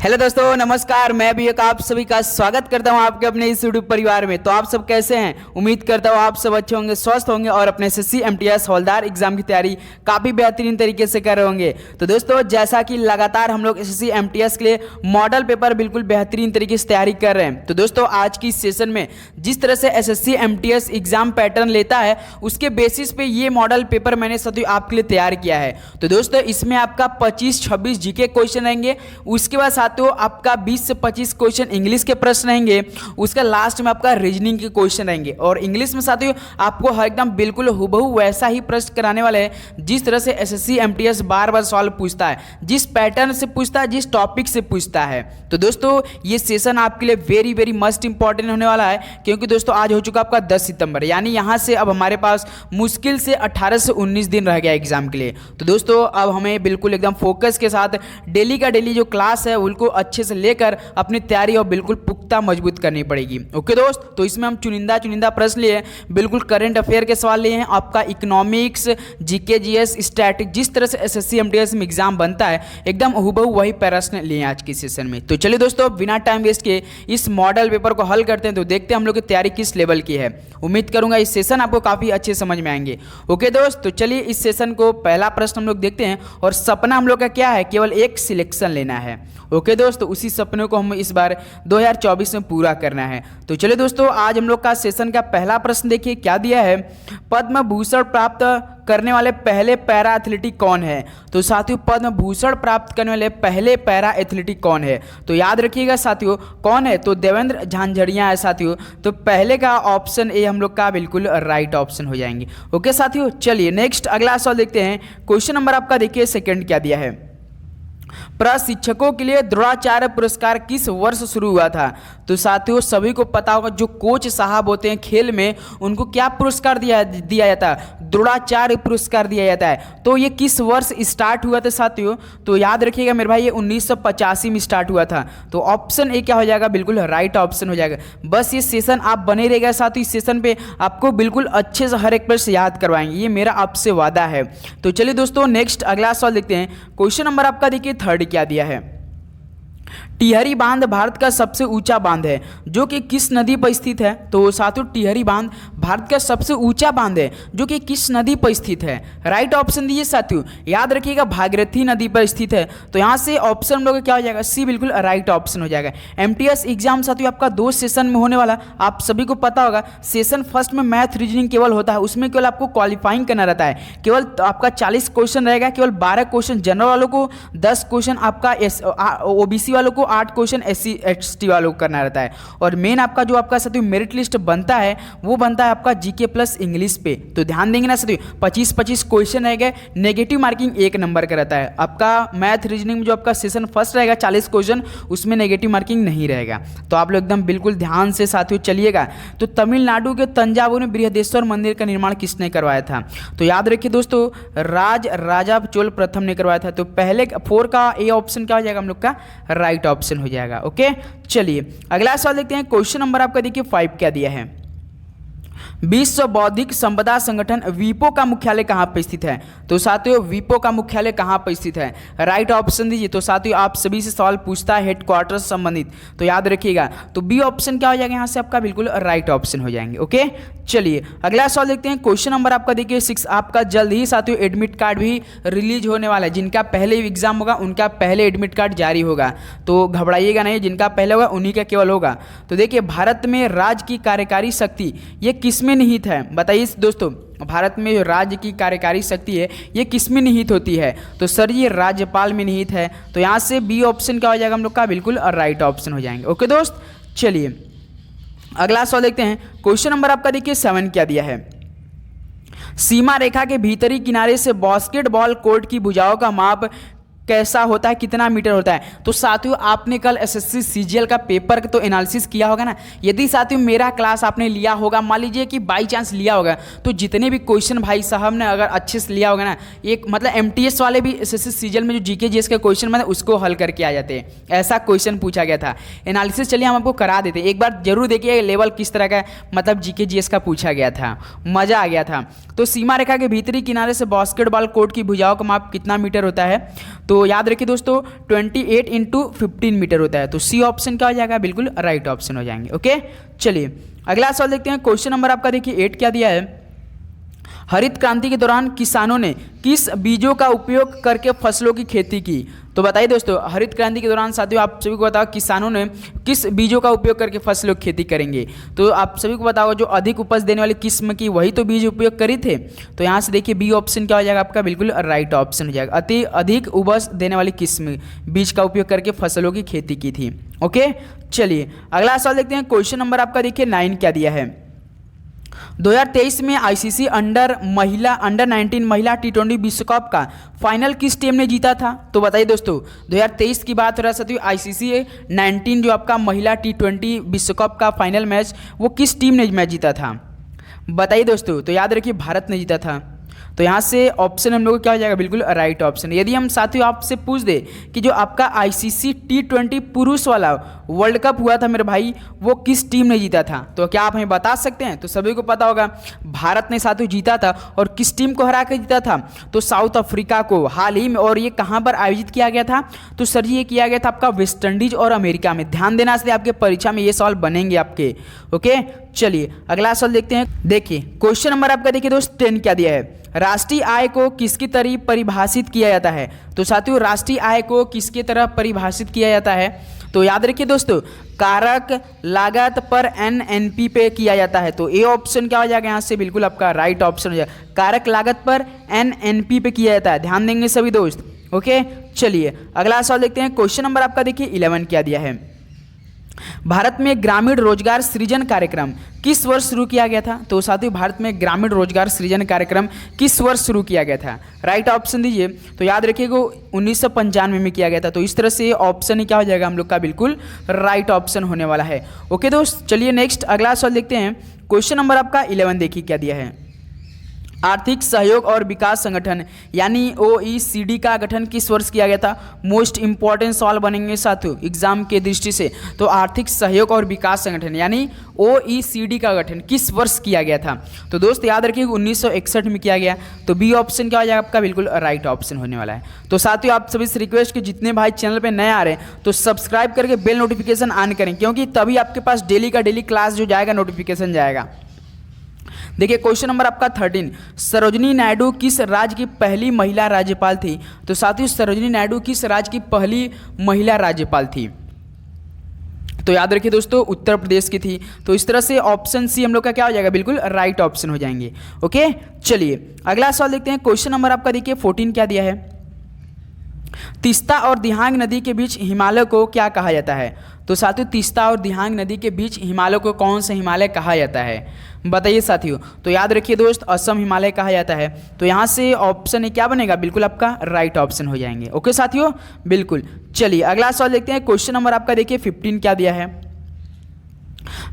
Hello दोस्तों, नमस्कार। मैं भी एक आप सभी का स्वागत करता हूं आपके अपने इस यूट्यूब परिवार में। तो आप सब कैसे हैं? उम्मीद करता हूं आप सब अच्छे होंगे, स्वस्थ होंगे और अपने एसएससी एमटीएस हवलदार एग्जाम की तैयारी काफ़ी बेहतरीन तरीके से कर रहे होंगे। तो दोस्तों, जैसा कि लगातार हम लोग एसएससी एमटीएस के लिए मॉडल पेपर बिल्कुल बेहतरीन तरीके से तैयारी कर रहे हैं। तो दोस्तों, आज की सेशन में जिस तरह से एसएससी एमटीएस एग्जाम पैटर्न लेता है उसके बेसिस पे ये मॉडल पेपर मैंने साथियों आपके लिए तैयार किया है। तो दोस्तों, इसमें आपका 25-26 जीके क्वेश्चन रहेंगे, उसके बाद तो आपका 20 से 25 क्वेश्चन इंग्लिश के प्रश्न रहेंगे, उसका लास्ट में आपका रीजनिंग के क्वेश्चन रहेंगे। और इंग्लिश में साथियों आपको हर एकदम बिल्कुल हुबहू वैसा ही प्रश्न कराने वाले हैं जिस तरह से एसएससी एमटीएस बार बार सवाल पूछता है, जिस पैटर्न से पूछता है, जिस टॉपिक से पूछता है। तो दोस्तों, ये सेशन आपके लिए वेरी वेरी मस्ट इंपॉर्टेंट होने वाला है, क्योंकि दोस्तों आज हो चुका आपका 10 सितंबर, यानी यहाँ से अब हमारे पास मुश्किल से 18 से 19 दिन रह गया एग्जाम के लिए। तो दोस्तों, अब हमें बिल्कुल एकदम फोकस के साथ डेली का डेली जो क्लास है उनको अच्छे से लेकर अपनी तैयारी और बिल्कुल पुख्ता मजबूत करनी पड़ेगी। ओके दोस्त, तो इसमें हम चुनिंदा प्रश्न लिए, बिल्कुल करंट अफेयर के सवाल लिए हैं, आपका इकोनॉमिक्स, जीके, जीएस, स्टैटिक, जिस तरह से एसएससी एमटीएस में एग्जाम बनता है एकदम हुबहू वही प्रश्न लिए हैं आज की सेशन में। तो चलिए दोस्तों, बिना टाइम वेस्ट के इस मॉडल पेपर को हल करते हैं। तो देखते हैं हम लोग की तैयारी किस लेवल की है। उम्मीद करूंगा इस सेशन आपको काफी अच्छे समझ में आएंगे। ओके दोस्त, तो चलिए इस सेशन को पहला प्रश्न हम लोग देखते हैं। और सपना हम लोग का क्या है? केवल एक सिलेक्शन लेना है। ओके दोस्तों, उसी सपने को हम इस बार 2024 में पूरा करना है। तो चलिए दोस्तों, आज हम लोग का सेशन का पहला प्रश्न देखिए क्या दिया है। पद्म भूषण प्राप्त करने वाले पहले पैरा एथलीटिक कौन है? तो साथियों, पद्म भूषण प्राप्त करने वाले पहले पैरा एथलीटिक कौन है? तो याद रखिएगा साथियों, कौन है? तो देवेंद्र झांझरिया है साथियों। तो पहले का ऑप्शन ए हम लोग का बिल्कुल राइट ऑप्शन हो जाएंगे। ओके साथियों, चलिए नेक्स्ट अगला सवाल देखते हैं। क्वेश्चन नंबर आपका देखिए सेकंड क्या दिया है। प्रशिक्षकों के लिए द्रोणाचार्य पुरस्कार किस वर्ष शुरू हुआ था? तो साथियों, सभी को पता होगा जो कोच साहब होते हैं खेल में, उनको क्या पुरस्कार दिया जाता है? द्रोणाचार्य पुरस्कार दिया जाता है। तो ये किस वर्ष स्टार्ट हुआ था साथियों? तो याद रखिएगा मेरे भाई, ये 1985 में स्टार्ट हुआ था। तो ऑप्शन ए क्या हो जाएगा? बिल्कुल राइट ऑप्शन हो जाएगा। बस ये सेशन आप बने रहेगा साथियों, इस सेशन पे आपको बिल्कुल अच्छे से हर एक प्रश्न याद करवाएंगे, ये मेरा आपसे वादा है। तो चलिए दोस्तों, नेक्स्ट अगला सवाल देखते हैं। क्वेश्चन नंबर आपका देखिए थर्ड क्या दिया है। टिहरी बांध भारत का सबसे ऊंचा बांध है जो कि किस नदी पर स्थित है? तो साथियों, टिहरी बांध भारत का सबसे ऊंचा बांध है जो कि किस नदी पर स्थित है? राइट ऑप्शन दीजिए साथियों, याद रखिएगा भागीरथी नदी पर स्थित है। तो यहाँ से ऑप्शन हम लोग क्या हो जाएगा? सी बिल्कुल राइट ऑप्शन हो जाएगा। एमटीएस एग्जाम साथियों आपका 2 सेशन में होने वाला, आप सभी को पता होगा। सेशन फर्स्ट में मैथ रीजनिंग केवल होता है, उसमें केवल आपको क्वालिफाइंग करना रहता है। केवल आपका 40 क्वेश्चन रहेगा, केवल 12 क्वेश्चन जनरल वालों को, 10 क्वेश्चन आपका ओबीसी वालों को, 8 क्वेश्चन एससी एसटी वालों को करना रहता है। और मेन आपका जो आपका साथियों मेरिट लिस्ट बनता है वो बनता है आपका जीके प्लस इंग्लिश पे। तो ध्यान देंगे ना साथियों, 25-25 क्वेश्चन रहेंगे, नेगेटिव मार्किंग 1 नंबर का रहता है। आपका मैथ रीजनिंग में जो आपका सेशन फर्स्ट रहेगा 40 क्वेश्चन, उसमें नेगेटिव मार्किंग नहीं रहेगा। तो आप लोग एकदम बिल्कुल ध्यान से साथियों चलिएगा। तो तमिलनाडु के तंजावुर में बृहदेश्वर मंदिर का निर्माण किसने करवाया था? तो याद रखिए दोस्तों, राजा चोल प्रथम ने करवाया था। तो पहले 4 का ए ऑप्शन क्या हो जाएगा? हम लोग का राइट ऑप्शन हो जाएगा। ओके, चलिए अगला सवाल देखते हैं। क्वेश्चन नंबर आपका देखिए 5 क्या दिया है। विश्व बौद्धिक संपदा संगठन वीपो का मुख्यालय कहाँ पर स्थित है? तो साथियों, वीपो का मुख्यालय कहाँ पर स्थित है? राइट ऑप्शन दीजिए। तो साथियों, आप सभी से सवाल पूछता है हेडक्वार्टर से संबंधित, तो याद रखिएगा। तो बी ऑप्शन क्या हो जाएगा? यहाँ से आपका बिल्कुल राइट ऑप्शन हो जाएंगे। ओके, चलिए अगला सवाल देखते हैं। क्वेश्चन नंबर आपका देखिए 6। आपका जल्द ही साथियों एडमिट कार्ड भी रिलीज होने वाला है। जिनका पहले एग्जाम होगा उनका पहले एडमिट कार्ड जारी होगा, तो घबराइएगा नहीं, जिनका पहले होगा उन्हीं का केवल होगा। तो देखिए, भारत में राज्य की कार्यकारी शक्ति ये किसमें निहित है? बताइए दोस्तों, भारत में जो राज्य की कार्यकारी शक्ति है ये किसमें निहित होती है? तो सर ये राज्यपाल में निहित है। तो यहाँ से बी ऑप्शन क्या हो जाएगा? हम लोग का बिल्कुल राइट ऑप्शन हो जाएंगे। ओके दोस्त, चलिए अगला सवाल देखते हैं। क्वेश्चन नंबर आपका देखिए 7 क्या दिया है। सीमा रेखा के भीतरी किनारे से बास्केटबॉल कोर्ट की भुजाओं का माप कैसा होता है, कितना मीटर होता है? तो साथियों, आपने कल एसएससी सीजीएल का पेपर तो एनालिसिस किया होगा ना। यदि साथियों मेरा क्लास आपने लिया होगा, मान लीजिए कि बाई चांस लिया होगा, तो जितने भी क्वेश्चन भाई साहब ने अगर अच्छे से लिया होगा ना, एक मतलब एमटीएस वाले भी एसएससी सीजीएल में जो जीके जीएस के क्वेश्चन मतलब उसको हल करके आ जाते हैं। ऐसा क्वेश्चन पूछा गया था एनालिसिस। चलिए हम आपको करा देते हैं, एक बार जरूर देखिए लेवल किस तरह का मतलब जीके जीएस का पूछा गया था, मजा आ गया था। तो सीमा रेखा के भीतरी किनारे से बास्केटबॉल कोर्ट की भुजाओं का माप कितना मीटर होता है? तो याद रखिए दोस्तों 28 इंटू 15 मीटर होता है। तो सी ऑप्शन क्या हो जाएगा, बिल्कुल राइट ऑप्शन हो जाएंगे। ओके, चलिए अगला सवाल देखते हैं। क्वेश्चन नंबर आपका देखिए 8 क्या दिया है। हरित क्रांति के दौरान किसानों ने किस बीजों का उपयोग करके फसलों की खेती की। तो बताइए दोस्तों, हरित क्रांति के दौरान साथियों आप सभी को बताओ किसानों ने किस बीजों का उपयोग करके फसलों की खेती करेंगे। तो आप सभी को बताओ जो अधिक उपज देने वाली किस्म की वही तो बीज उपयोग करी थे। तो यहाँ से देखिए बी ऑप्शन क्या हो जाएगा आपका, बिल्कुल राइट ऑप्शन हो जाएगा। अति अधिक उपज देने वाली किस्म बीज का उपयोग करके फसलों की खेती की थी। ओके, चलिए अगला सवाल देखते हैं। क्वेश्चन नंबर आपका देखिए 9 क्या दिया है। 2023 में आईसीसी अंडर 19 महिला टी20 विश्व कप का फाइनल किस टीम ने जीता था। तो बताइए दोस्तों 2023 की बात हो रहा है साथियों, आईसीसी 19 जो आपका महिला टी20 विश्व कप का फाइनल मैच वो किस टीम ने मैच जीता था। बताइए दोस्तों, तो याद रखिए भारत ने जीता था। तो यहाँ से ऑप्शन हम लोग क्या हो जाएगा, बिल्कुल राइट ऑप्शन। यदि हम साथियों आपसे पूछ दे कि जो आपका आईसीसी टी20 पुरुष वाला वर्ल्ड कप हुआ था मेरे भाई, वो किस टीम ने जीता था, तो क्या आप हमें बता सकते हैं। तो सभी को पता होगा भारत ने साथियों जीता था। और किस टीम को हरा कर जीता था, तो साउथ अफ्रीका को हाल ही में। और ये कहाँ पर आयोजित किया गया था, तो सर जी ये किया गया था आपका वेस्ट इंडीज और अमेरिका में। ध्यान देना से आपके परीक्षा में ये सवाल बनेंगे आपके। ओके, चलिए अगला सवाल देखते हैं। देखिए क्वेश्चन नंबर आपका देखिए दोस्त 10 क्या दिया है। राष्ट्रीय आय को किसकी तरह परिभाषित किया जाता है। तो साथियों राष्ट्रीय आय को किसकी तरह परिभाषित किया जाता है, तो याद रखिए दोस्तों कारक लागत पर एनएनपी पे किया जाता है। तो ए ऑप्शन क्या हो जाएगा यहाँ से, बिल्कुल आपका राइट ऑप्शन हो जाएगा। कारक लागत पर एनएनपी पे किया जाता है, ध्यान देंगे सभी दोस्त। ओके, चलिए अगला सवाल देखते हैं। क्वेश्चन नंबर आपका देखिए 11 क्या दिया है। भारत में ग्रामीण रोजगार सृजन कार्यक्रम किस वर्ष शुरू किया गया था। तो साथियों भारत में ग्रामीण रोजगार सृजन कार्यक्रम किस वर्ष शुरू किया गया था, राइट ऑप्शन दीजिए। तो याद रखिएगा 1995 में किया गया था। तो इस तरह से ऑप्शन ही क्या हो जाएगा हम लोग का, बिल्कुल राइट ऑप्शन होने वाला है। ओके दोस्त, चलिए नेक्स्ट अगला सवाल देखते हैं। क्वेश्चन नंबर आपका 11 देखिए क्या दिया है। आर्थिक सहयोग और विकास संगठन यानी OECD का गठन किस वर्ष किया गया था। मोस्ट इंपॉर्टेंट सवाल बनेंगे साथियों एग्जाम के दृष्टि से। तो आर्थिक सहयोग और विकास संगठन यानी OECD का गठन किस वर्ष किया गया था। तो दोस्त याद रखिए 1961 में किया गया। तो बी ऑप्शन क्या हो जाएगा आपका, बिल्कुल राइट ऑप्शन होने वाला है। तो साथियों आप सभी से रिक्वेस्ट कि जितने भाई चैनल पे नए आ रहे हैं तो सब्सक्राइब करके बेल नोटिफिकेशन ऑन करें, क्योंकि तभी आपके पास डेली का डेली क्लास जो जाएगा नोटिफिकेशन जाएगा। देखिए क्वेश्चन नंबर आपका 13, सरोजिनी नायडू किस राज्य की पहली महिला राज्यपाल थी। तो साथियों सरोजिनी नायडू किस राज्य की पहली महिला राज्यपाल थी। तो याद रखिए दोस्तों उत्तर प्रदेश की थी। तो इस तरह से ऑप्शन सी हम लोग का क्या हो जाएगा, बिल्कुल राइट ऑप्शन हो जाएंगे। ओके, चलिए अगला सवाल देखते हैं। क्वेश्चन नंबर आपका देखिए 14 क्या दिया है। तीस्ता और दिहांग नदी के बीच हिमालय को क्या कहा जाता है। तो साथियों तीस्ता और दिहांग नदी के बीच हिमालय को कौन सा हिमालय कहा जाता है, बताइए साथियों। तो याद रखिए दोस्त असम हिमालय कहा जाता है। तो यहाँ से ऑप्शन ए क्या बनेगा, बिल्कुल आपका राइट ऑप्शन हो जाएंगे। ओके साथियों, बिल्कुल। चलिए अगला सवाल देखते हैं। क्वेश्चन नंबर आपका देखिए 15 क्या दिया है।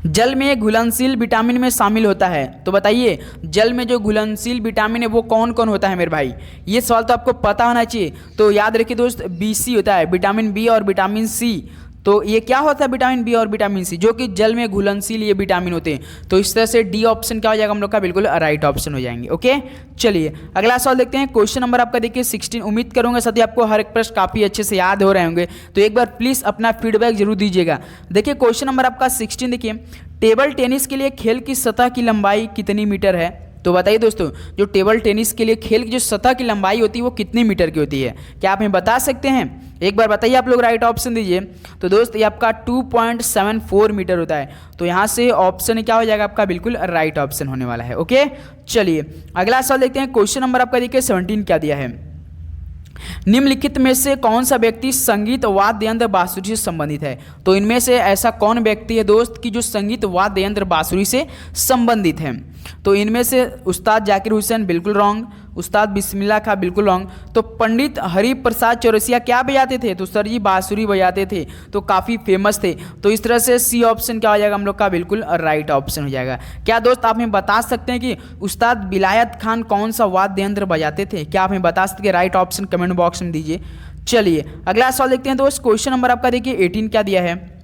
जल में घुलनशील विटामिन में शामिल होता है। तो बताइए जल में जो घुलनशील विटामिन है वो कौन कौन होता है मेरे भाई, ये सवाल तो आपको पता होना चाहिए। तो याद रखिए दोस्त BC होता है, विटामिन बी और विटामिन सी। तो ये क्या होता है विटामिन बी और विटामिन सी, जो कि जल में घुलनशील ये विटामिन होते हैं। तो इस तरह से डी ऑप्शन क्या हो जाएगा हम लोग का, बिल्कुल राइट ऑप्शन हो जाएंगे। ओके, चलिए अगला सवाल देखते हैं। क्वेश्चन नंबर आपका देखिए 16। उम्मीद करूंगा साथी आपको हर एक प्रश्न काफी अच्छे से याद हो रहे होंगे। तो एक बार प्लीज अपना फीडबैक जरूर दीजिएगा। देखिए क्वेश्चन नंबर आपका 16 देखिए, टेबल टेनिस के लिए खेल की सतह की लंबाई कितनी मीटर है। तो बताइए दोस्तों जो टेबल टेनिस के लिए खेल की जो सतह की लंबाई होती है वो कितनी मीटर की होती है, क्या आप हमें बता सकते हैं। एक बार बताइए आप लोग, राइट ऑप्शन दीजिए। तो दोस्त ये आपका 2.74 मीटर होता है। तो यहाँ से ऑप्शन क्या हो जाएगा आपका, बिल्कुल राइट ऑप्शन होने वाला है। ओके, चलिए अगला सवाल देखते हैं। क्वेश्चन नंबर आपका देखिए 17 क्या दिया है। निम्नलिखित में से कौन सा व्यक्ति संगीत वाद्य यंत्र बांसुरी से संबंधित है। तो इनमें से ऐसा कौन व्यक्ति है दोस्त कि जो संगीत वाद्य यंत्र बांसुरी से संबंधित है। तो इनमें से उस्ताद जाकिर हुसैन बिल्कुल रॉन्ग, उस्ताद बिस्मिल्लाह खां बिल्कुल रॉन्ग। तो पंडित हरिप्रसाद चौरसिया क्या बजाते थे, तो सर जी बांसुरी बजाते थे, तो काफ़ी फेमस थे। तो इस तरह से सी ऑप्शन क्या हो जाएगा हम लोग का, बिल्कुल राइट ऑप्शन हो जाएगा। क्या दोस्त आप हमें बता सकते हैं कि उस्ताद बिलायत खान कौन सा वाद्य यंत्र बजाते थे, क्या आप हमें बता सकते हैं, राइट ऑप्शन कमेंट बॉक्स में दीजिए। चलिए अगला सवाल देखते हैं दोस्त। क्वेश्चन नंबर आपका देखिए 18 क्या दिया है।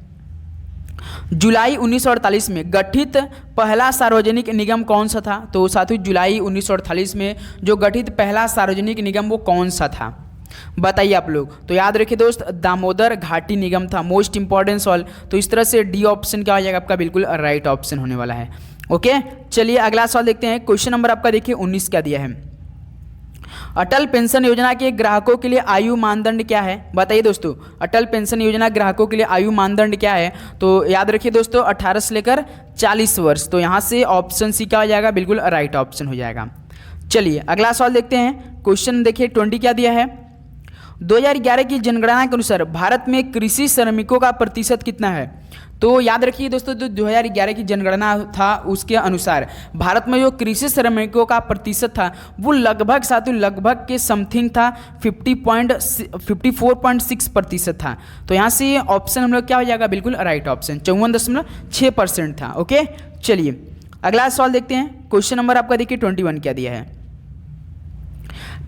जुलाई 1948 में गठित पहला सार्वजनिक निगम कौन सा था। तो साथियों जुलाई 1948 में जो गठित पहला सार्वजनिक निगम वो कौन सा था। बताइए आप लोग। तो याद रखिए दोस्त, दामोदर घाटी निगम था। मोस्ट इंपॉर्टेंट सवाल। तो इस तरह से डी ऑप्शन क्या हो जाएगा आपका, बिल्कुल राइट ऑप्शन होने वाला है। ओके, चलिए अगला सवाल देखते हैं। क्वेश्चन नंबर आपका देखिए 19 क्या दिया है। अटल पेंशन योजना के ग्राहकों के लिए आयु मानदंड क्या है? बताइए दोस्तों, अटल पेंशन योजना ग्राहकों के लिए आयु मानदंड क्या है? तो याद रखिए दोस्तों, 18 से लेकर 40 वर्ष। तो यहाँ से ऑप्शन सी क्या हो जाएगा, बिल्कुल राइट ऑप्शन हो जाएगा। चलिए अगला सवाल देखते हैं। क्वेश्चन देखिए 20 क्या दिया है। 2011 की जनगणना के अनुसार भारत में कृषि श्रमिकों का प्रतिशत कितना है? तो याद रखिए दोस्तों, जो 2011 की जनगणना था उसके अनुसार भारत में जो कृषि श्रमिकों का प्रतिशत था वो लगभग साथियों लगभग के समथिंग था 54.6% था। तो यहाँ से ऑप्शन हम लोग क्या हो जाएगा, बिल्कुल राइट ऑप्शन 54.6% था। ओके, चलिए अगला सवाल देखते हैं। क्वेश्चन नंबर आपका देखिए 21 क्या दिया है।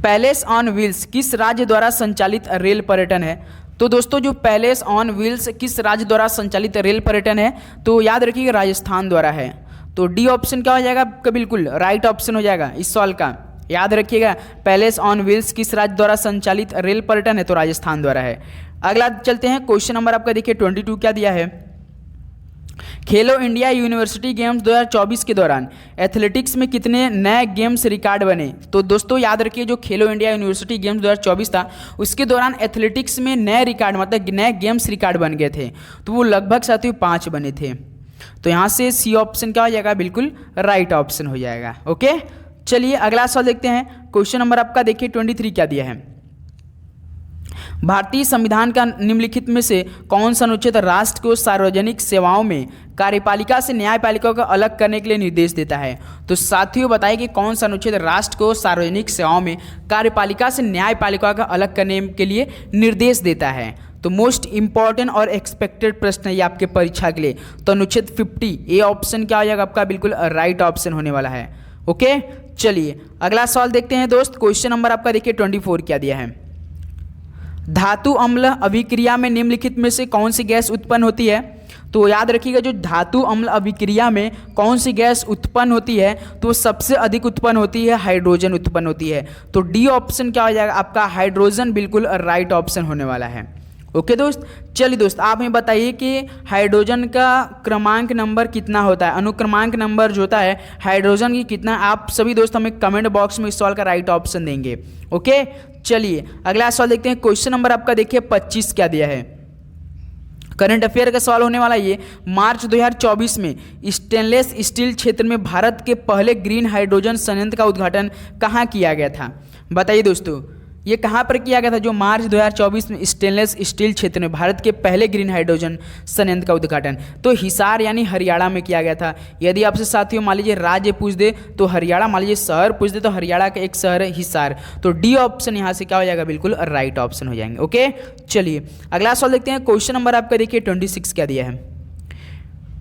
पैलेस ऑन व्हील्स किस राज्य द्वारा संचालित रेल पर्यटन है? तो दोस्तों जो पैलेस ऑन व्हील्स किस राज्य द्वारा संचालित रेल पर्यटन है? तो याद रखिएगा राजस्थान द्वारा है। तो डी ऑप्शन क्या हो जाएगा आपका, बिल्कुल राइट ऑप्शन हो जाएगा इस सवाल का। याद रखिएगा, पैलेस ऑन व्हील्स किस राज्य द्वारा संचालित रेल पर्यटन है? तो राजस्थान द्वारा है। अगला चलते हैं। क्वेश्चन नंबर आपका देखिए 22 क्या दिया है। खेलो इंडिया यूनिवर्सिटी गेम्स 2024 के दौरान एथलेटिक्स में कितने नए गेम्स रिकॉर्ड बने? तो दोस्तों याद रखिए, जो खेलो इंडिया यूनिवर्सिटी गेम्स 2024 था उसके दौरान एथलेटिक्स में नए रिकॉर्ड मतलब नए गेम्स रिकॉर्ड बन गए थे। तो वो लगभग साथियों 5 बने थे। तो यहाँ से सी ऑप्शन क्या हो जाएगा, बिल्कुल राइट ऑप्शन हो जाएगा। ओके, चलिए अगला सवाल देखते हैं। क्वेश्चन नंबर आपका देखिए 23 क्या दिया है। भारतीय संविधान का निम्नलिखित में से कौन सा अनुच्छेद राष्ट्र को सार्वजनिक सेवाओं में कार्यपालिका से न्यायपालिका को अलग करने के लिए निर्देश देता है? तो साथियों बताइए कि कौन सा अनुच्छेद राष्ट्र को सार्वजनिक सेवाओं में कार्यपालिका से न्यायपालिका का अलग करने के लिए निर्देश देता है? तो मोस्ट इंपॉर्टेंट और एक्सपेक्टेड प्रश्न है ये आपके परीक्षा के लिए। तो अनुच्छेद 50 ए ऑप्शन क्या हो जाएगा आपका, बिल्कुल राइट ऑप्शन होने वाला है। ओके, चलिए अगला सवाल देखते हैं दोस्त। क्वेश्चन नंबर आपका देखिए 24 क्या दिया है। धातु अम्ल अभिक्रिया में निम्नलिखित में से कौन सी गैस उत्पन्न होती है? तो याद रखिएगा, जो धातु अम्ल अभिक्रिया में कौन सी गैस उत्पन्न होती है तो सबसे अधिक उत्पन्न होती है हाइड्रोजन उत्पन्न होती है। तो डी ऑप्शन क्या हो जाएगा आपका, हाइड्रोजन बिल्कुल राइट ऑप्शन होने वाला है। ओके दोस्त, चलिए दोस्त आप हमें बताइए कि हाइड्रोजन का क्रमांक नंबर कितना होता है, अनुक्रमांक नंबर जो होता है हाइड्रोजन की कितना? आप सभी दोस्त हमें कमेंट बॉक्स में इस सवाल का राइट ऑप्शन देंगे। ओके, चलिए अगला सवाल देखते हैं। क्वेश्चन नंबर आपका देखिए 25 क्या दिया है। करंट अफेयर का सवाल होने वाला ये। मार्च 2024 में स्टेनलेस स्टील क्षेत्र में भारत के पहले ग्रीन हाइड्रोजन संयंत्र का उद्घाटन कहाँ किया गया था? बताइए दोस्तों, ये कहाँ पर किया गया था? जो मार्च 2024 में स्टेनलेस स्टील क्षेत्र में भारत के पहले ग्रीन हाइड्रोजन संयंत्र का उद्घाटन तो हिसार यानी हरियाणा में किया गया था। यदि आपसे साथियों मान लीजिए राज्य पूछ दे तो हरियाणा, मान लीजिए शहर पूछ दे तो हरियाणा का एक शहर है हिसार। तो डी ऑप्शन यहाँ से क्या हो जाएगा, बिल्कुल राइट ऑप्शन हो जाएंगे। ओके, चलिए अगला सवाल देखते हैं। क्वेश्चन नंबर आपका देखिए 26 क्या दिया है।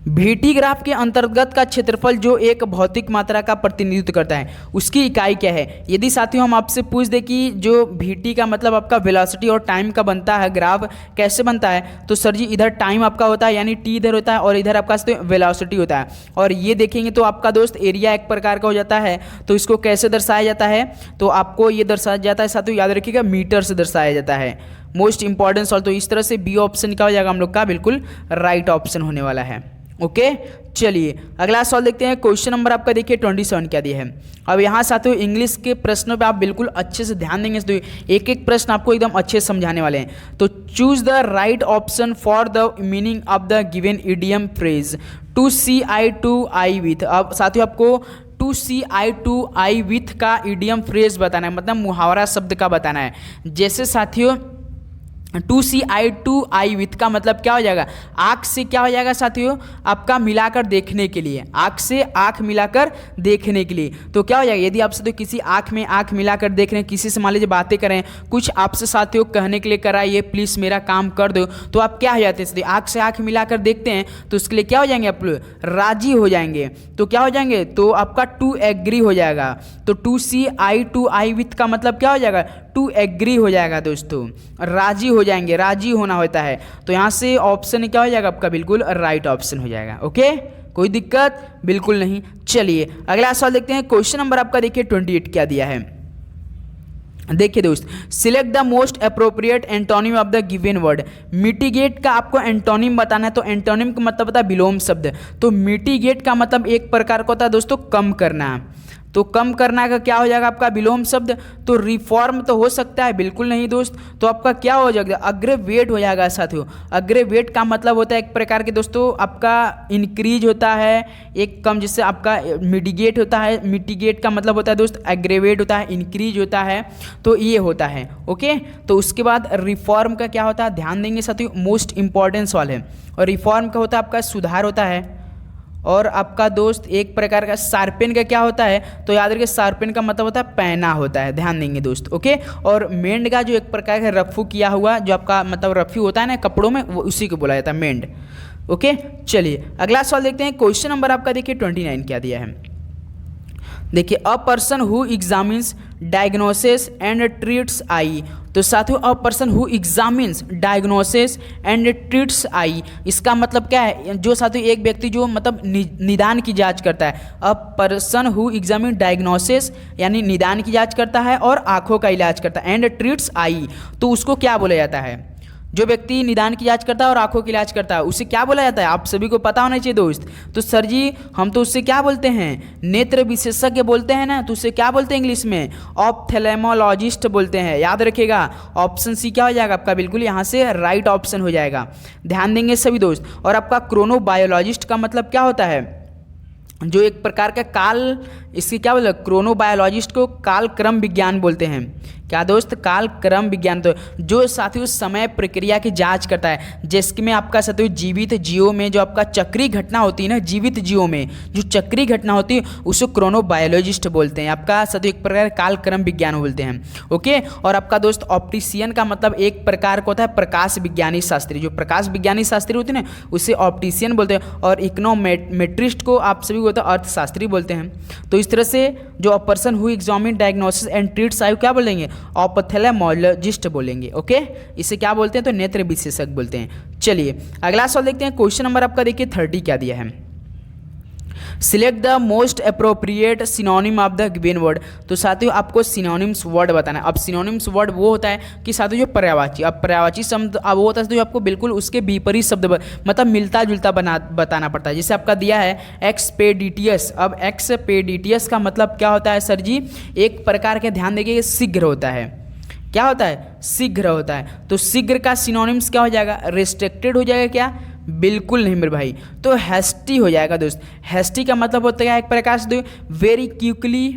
भीटी ग्राफ के अंतर्गत का क्षेत्रफल जो एक भौतिक मात्रा का प्रतिनिधित्व करता है उसकी इकाई क्या है? यदि साथियों हम आपसे पूछ दे कि जो भीटी का मतलब आपका वेलोसिटी और टाइम का बनता है, ग्राफ कैसे बनता है? तो सर जी इधर टाइम आपका होता है यानी टी इधर होता है और इधर आपका वेलोसिटी होता है। और ये देखेंगे तो आपका दोस्त एरिया एक प्रकार का हो जाता है। तो इसको कैसे दर्शाया जाता है? तो आपको ये दर्शाया जाता है साथियों, याद रखिएगा मीटर से दर्शाया जाता है। मोस्ट इंपॉर्टेंट सवाल। तो इस तरह से बी ऑप्शन क्या हो जाएगा हम लोग का, बिल्कुल राइट ऑप्शन होने वाला है। ओके, चलिए अगला सवाल देखते हैं। क्वेश्चन नंबर आपका देखिए 27 क्या दिया है। अब यहाँ साथियों इंग्लिश के प्रश्नों पे आप बिल्कुल अच्छे से ध्यान देंगे तो एक एक प्रश्न आपको एकदम अच्छे से समझाने वाले हैं। तो choose the right option for the meaning of the given idiom phrase to see eye to eye with. अब साथियों आपको to see eye to eye with का इडियम फ्रेज बताना है, मतलब मुहावरा शब्द का बताना है। जैसे साथियों to see eye to eye with का मतलब क्या हो जाएगा, आँख से क्या हो जाएगा साथियों आपका मिलाकर देखने के लिए, आँख से आँख मिलाकर देखने के लिए। तो क्या हो जाएगा, यदि आपसे तो किसी आँख में आँख मिलाकर देख रहे हैं, किसी से मान लीजिए बातें करें, कुछ आपसे साथियों कहने के लिए कराइए प्लीज़ मेरा काम कर दो, तो आप क्या हो जाते हैं आँख से आँख मिलाकर देखते हैं तो उसके लिए क्या हो जाएंगे आप लोग, राजी हो जाएंगे। तो क्या हो जाएंगे, तो आपका टू एग्री हो जाएगा। तो to see eye to eye with का मतलब क्या हो जाएगा, टू एग्री हो जाएगा दोस्तों, राजी हो जाएंगे, राजी होना होता है। तो यहाँ से ऑप्शन क्या हो जाएगा आपका, बिल्कुल राइट ऑप्शन हो जाएगा। ओके, कोई दिक्कत बिल्कुल नहीं। चलिए अगला सवाल देखते हैं। क्वेश्चन नंबर आपका देखिए 28 क्या दिया है। देखिए दोस्त, select the most appropriate antonym of the given word. Mitigate का आपको एंटोनिम बताना है, तो एंटोनिम का मतलब होता है विलोम शब्द। तो मिटिगेट का मतलब एक प्रकार का होता है दोस्तों कम करना। तो कम करना का क्या हो जाएगा आपका विलोम शब्द। तो रिफॉर्म तो हो सकता है, बिल्कुल नहीं दोस्त। तो आपका क्या हो जाएगा, अग्रेवेट हो जाएगा साथियों। अग्रेवेट का मतलब होता है एक प्रकार के दोस्तों आपका इंक्रीज होता है, एक कम, जिससे आपका मिटिगेट होता है। मिटिगेट का मतलब होता है दोस्त एग्रेवेट होता है, इंक्रीज होता है। तो ये होता है ओके। तो उसके बाद रिफॉर्म का क्या होता है, ध्यान देंगे साथियों, मोस्ट इंपॉर्टेंस वाले। और रिफॉर्म का होता है आपका सुधार होता है। और आपका दोस्त एक प्रकार का शार्पेन का क्या होता है, तो याद रखिए शार्पेन का मतलब होता है पैना होता है, ध्यान देंगे दोस्त ओके। और मेंड का जो एक प्रकार का रफू किया हुआ, जो आपका मतलब रफी होता है ना कपड़ों में, वो उसी को बोला जाता है मेंड ओके। चलिए अगला सवाल देखते हैं। क्वेश्चन नंबर आपका देखिए 29 क्या दिया है। देखिए, a person who examines diagnosis and treats eye. तो साथियों, a person who examines diagnosis and treats eye, इसका मतलब क्या है, जो साथियों एक व्यक्ति जो मतलब निदान की जांच करता है। अ पर्सन हु एग्जामिन डायग्नोसिस यानी निदान की जांच करता है और आंखों का इलाज करता है। एंड ट्रीट्स आई, तो उसको क्या बोला जाता है, जो व्यक्ति निदान की जांच करता है और आंखों की इलाज करता है, उसे क्या बोला जाता है, आप सभी को पता होना चाहिए दोस्त। तो सर जी हम तो उससे क्या बोलते हैं, नेत्र विशेषज्ञ बोलते हैं ना। तो उससे क्या बोलते हैं इंग्लिश में, ऑप्थेल्मोलॉजिस्ट बोलते हैं। याद रखिएगा ऑप्शन सी क्या हो जाएगा आपका, बिल्कुल यहाँ से राइट ऑप्शन हो जाएगा। ध्यान देंगे सभी दोस्त। और आपका क्रोनोबायोलॉजिस्ट का मतलब क्या होता है, जो एक प्रकार का काल, इसकी क्या बोलते हैं, क्रोनोबायोलॉजिस्ट को काल क्रम विज्ञान बोलते हैं। क्या दोस्त, काल क्रम विज्ञान। तो जो साथियों समय प्रक्रिया की जांच करता है, जिसमें आपका साथियों जीवित जीवों में जो आपका चक्रीय घटना होती है ना, जीवित जीवों में जो चक्रीय घटना होती है उसे क्रोनोबायोलॉजिस्ट बोलते हैं। आपका साथियों एक प्रकार काल क्रम विज्ञान बोलते हैं ओके। और आपका दोस्त ऑप्टिशियन का मतलब एक प्रकार का होता है प्रकाश विज्ञानी शास्त्री। जो प्रकाश विज्ञानी शास्त्री होते हैं ना उसे ऑप्टिशियन बोलते हैं। और इकोनोमेट्रिस्ट को आप सभी होता है अर्थशास्त्री बोलते हैं। तो इस तरह से जो person who examine diagnosis and treats eye क्या बोलेंगे, ऑप्थेल्मोलॉजिस्ट बोलेंगे ओके। इसे क्या बोलते हैं, तो नेत्र विशेषज्ञ बोलते हैं। चलिए अगला सवाल देखते हैं। क्वेश्चन नंबर आपका देखिए 30 क्या दिया है। Select the most appropriate synonym of the given word. तो साथियों आपको सिनोनिम्स वर्ड बताना है। अब सिनोनिम्स वर्ड वो होता है कि साथियों जो पर्यायवाची, अब पर्यायवाची शब्द अब वो होता है जो आपको बिल्कुल उसके विपरीत शब्द मतलब मिलता जुलता बताना पड़ता है। जैसे आपका दिया है एक्सपेडिटियस। अब एक्सपेडिटियस का मतलब क्या होता है सर जी, एक प्रकार के, ध्यान देखिए, शीघ्र होता है। क्या होता है, शीघ्र होता है। तो शीघ्र का सिनोनिम्स क्या हो जाएगा, रिस्ट्रिक्टेड हो जाएगा क्या, बिल्कुल नहीं मेरे भाई। तो हैस्टी हो जाएगा दोस्त। हैस्टी का मतलब होता है एक प्रकार से वेरी क्विकली,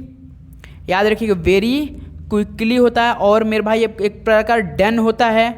याद रखिएगा वेरी क्विकली होता है। और मेरे भाई एक प्रकार डन होता है,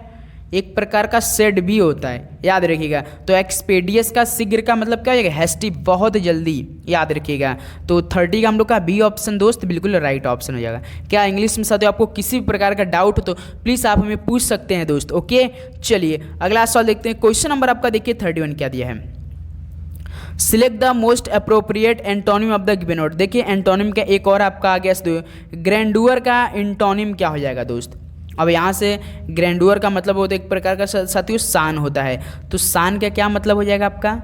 एक प्रकार का सेड भी होता है, याद रखिएगा। तो एक्सपेडियस का शीघ्र का मतलब क्या हो जाएगा, हैस्टी, बहुत जल्दी, याद रखिएगा। तो 30 का हम लोग का बी ऑप्शन दोस्त बिल्कुल राइट ऑप्शन हो जाएगा। क्या इंग्लिश में साथियों आपको किसी भी प्रकार का डाउट हो तो प्लीज़ आप हमें पूछ सकते हैं दोस्त ओके। चलिए अगला सवाल देखते हैं। क्वेश्चन नंबर आपका देखिए 31 क्या दिया है। Select the most appropriate antonym of the given word. देखिए एंटोनिम का एक और आपका आ गया, ग्रैंडुअर का एंटोनिम क्या हो जाएगा दोस्त। अब यहाँ से ग्रैंडुअर का मतलब होता है एक प्रकार का साथियों शान होता है। तो शान का क्या मतलब हो जाएगा आपका,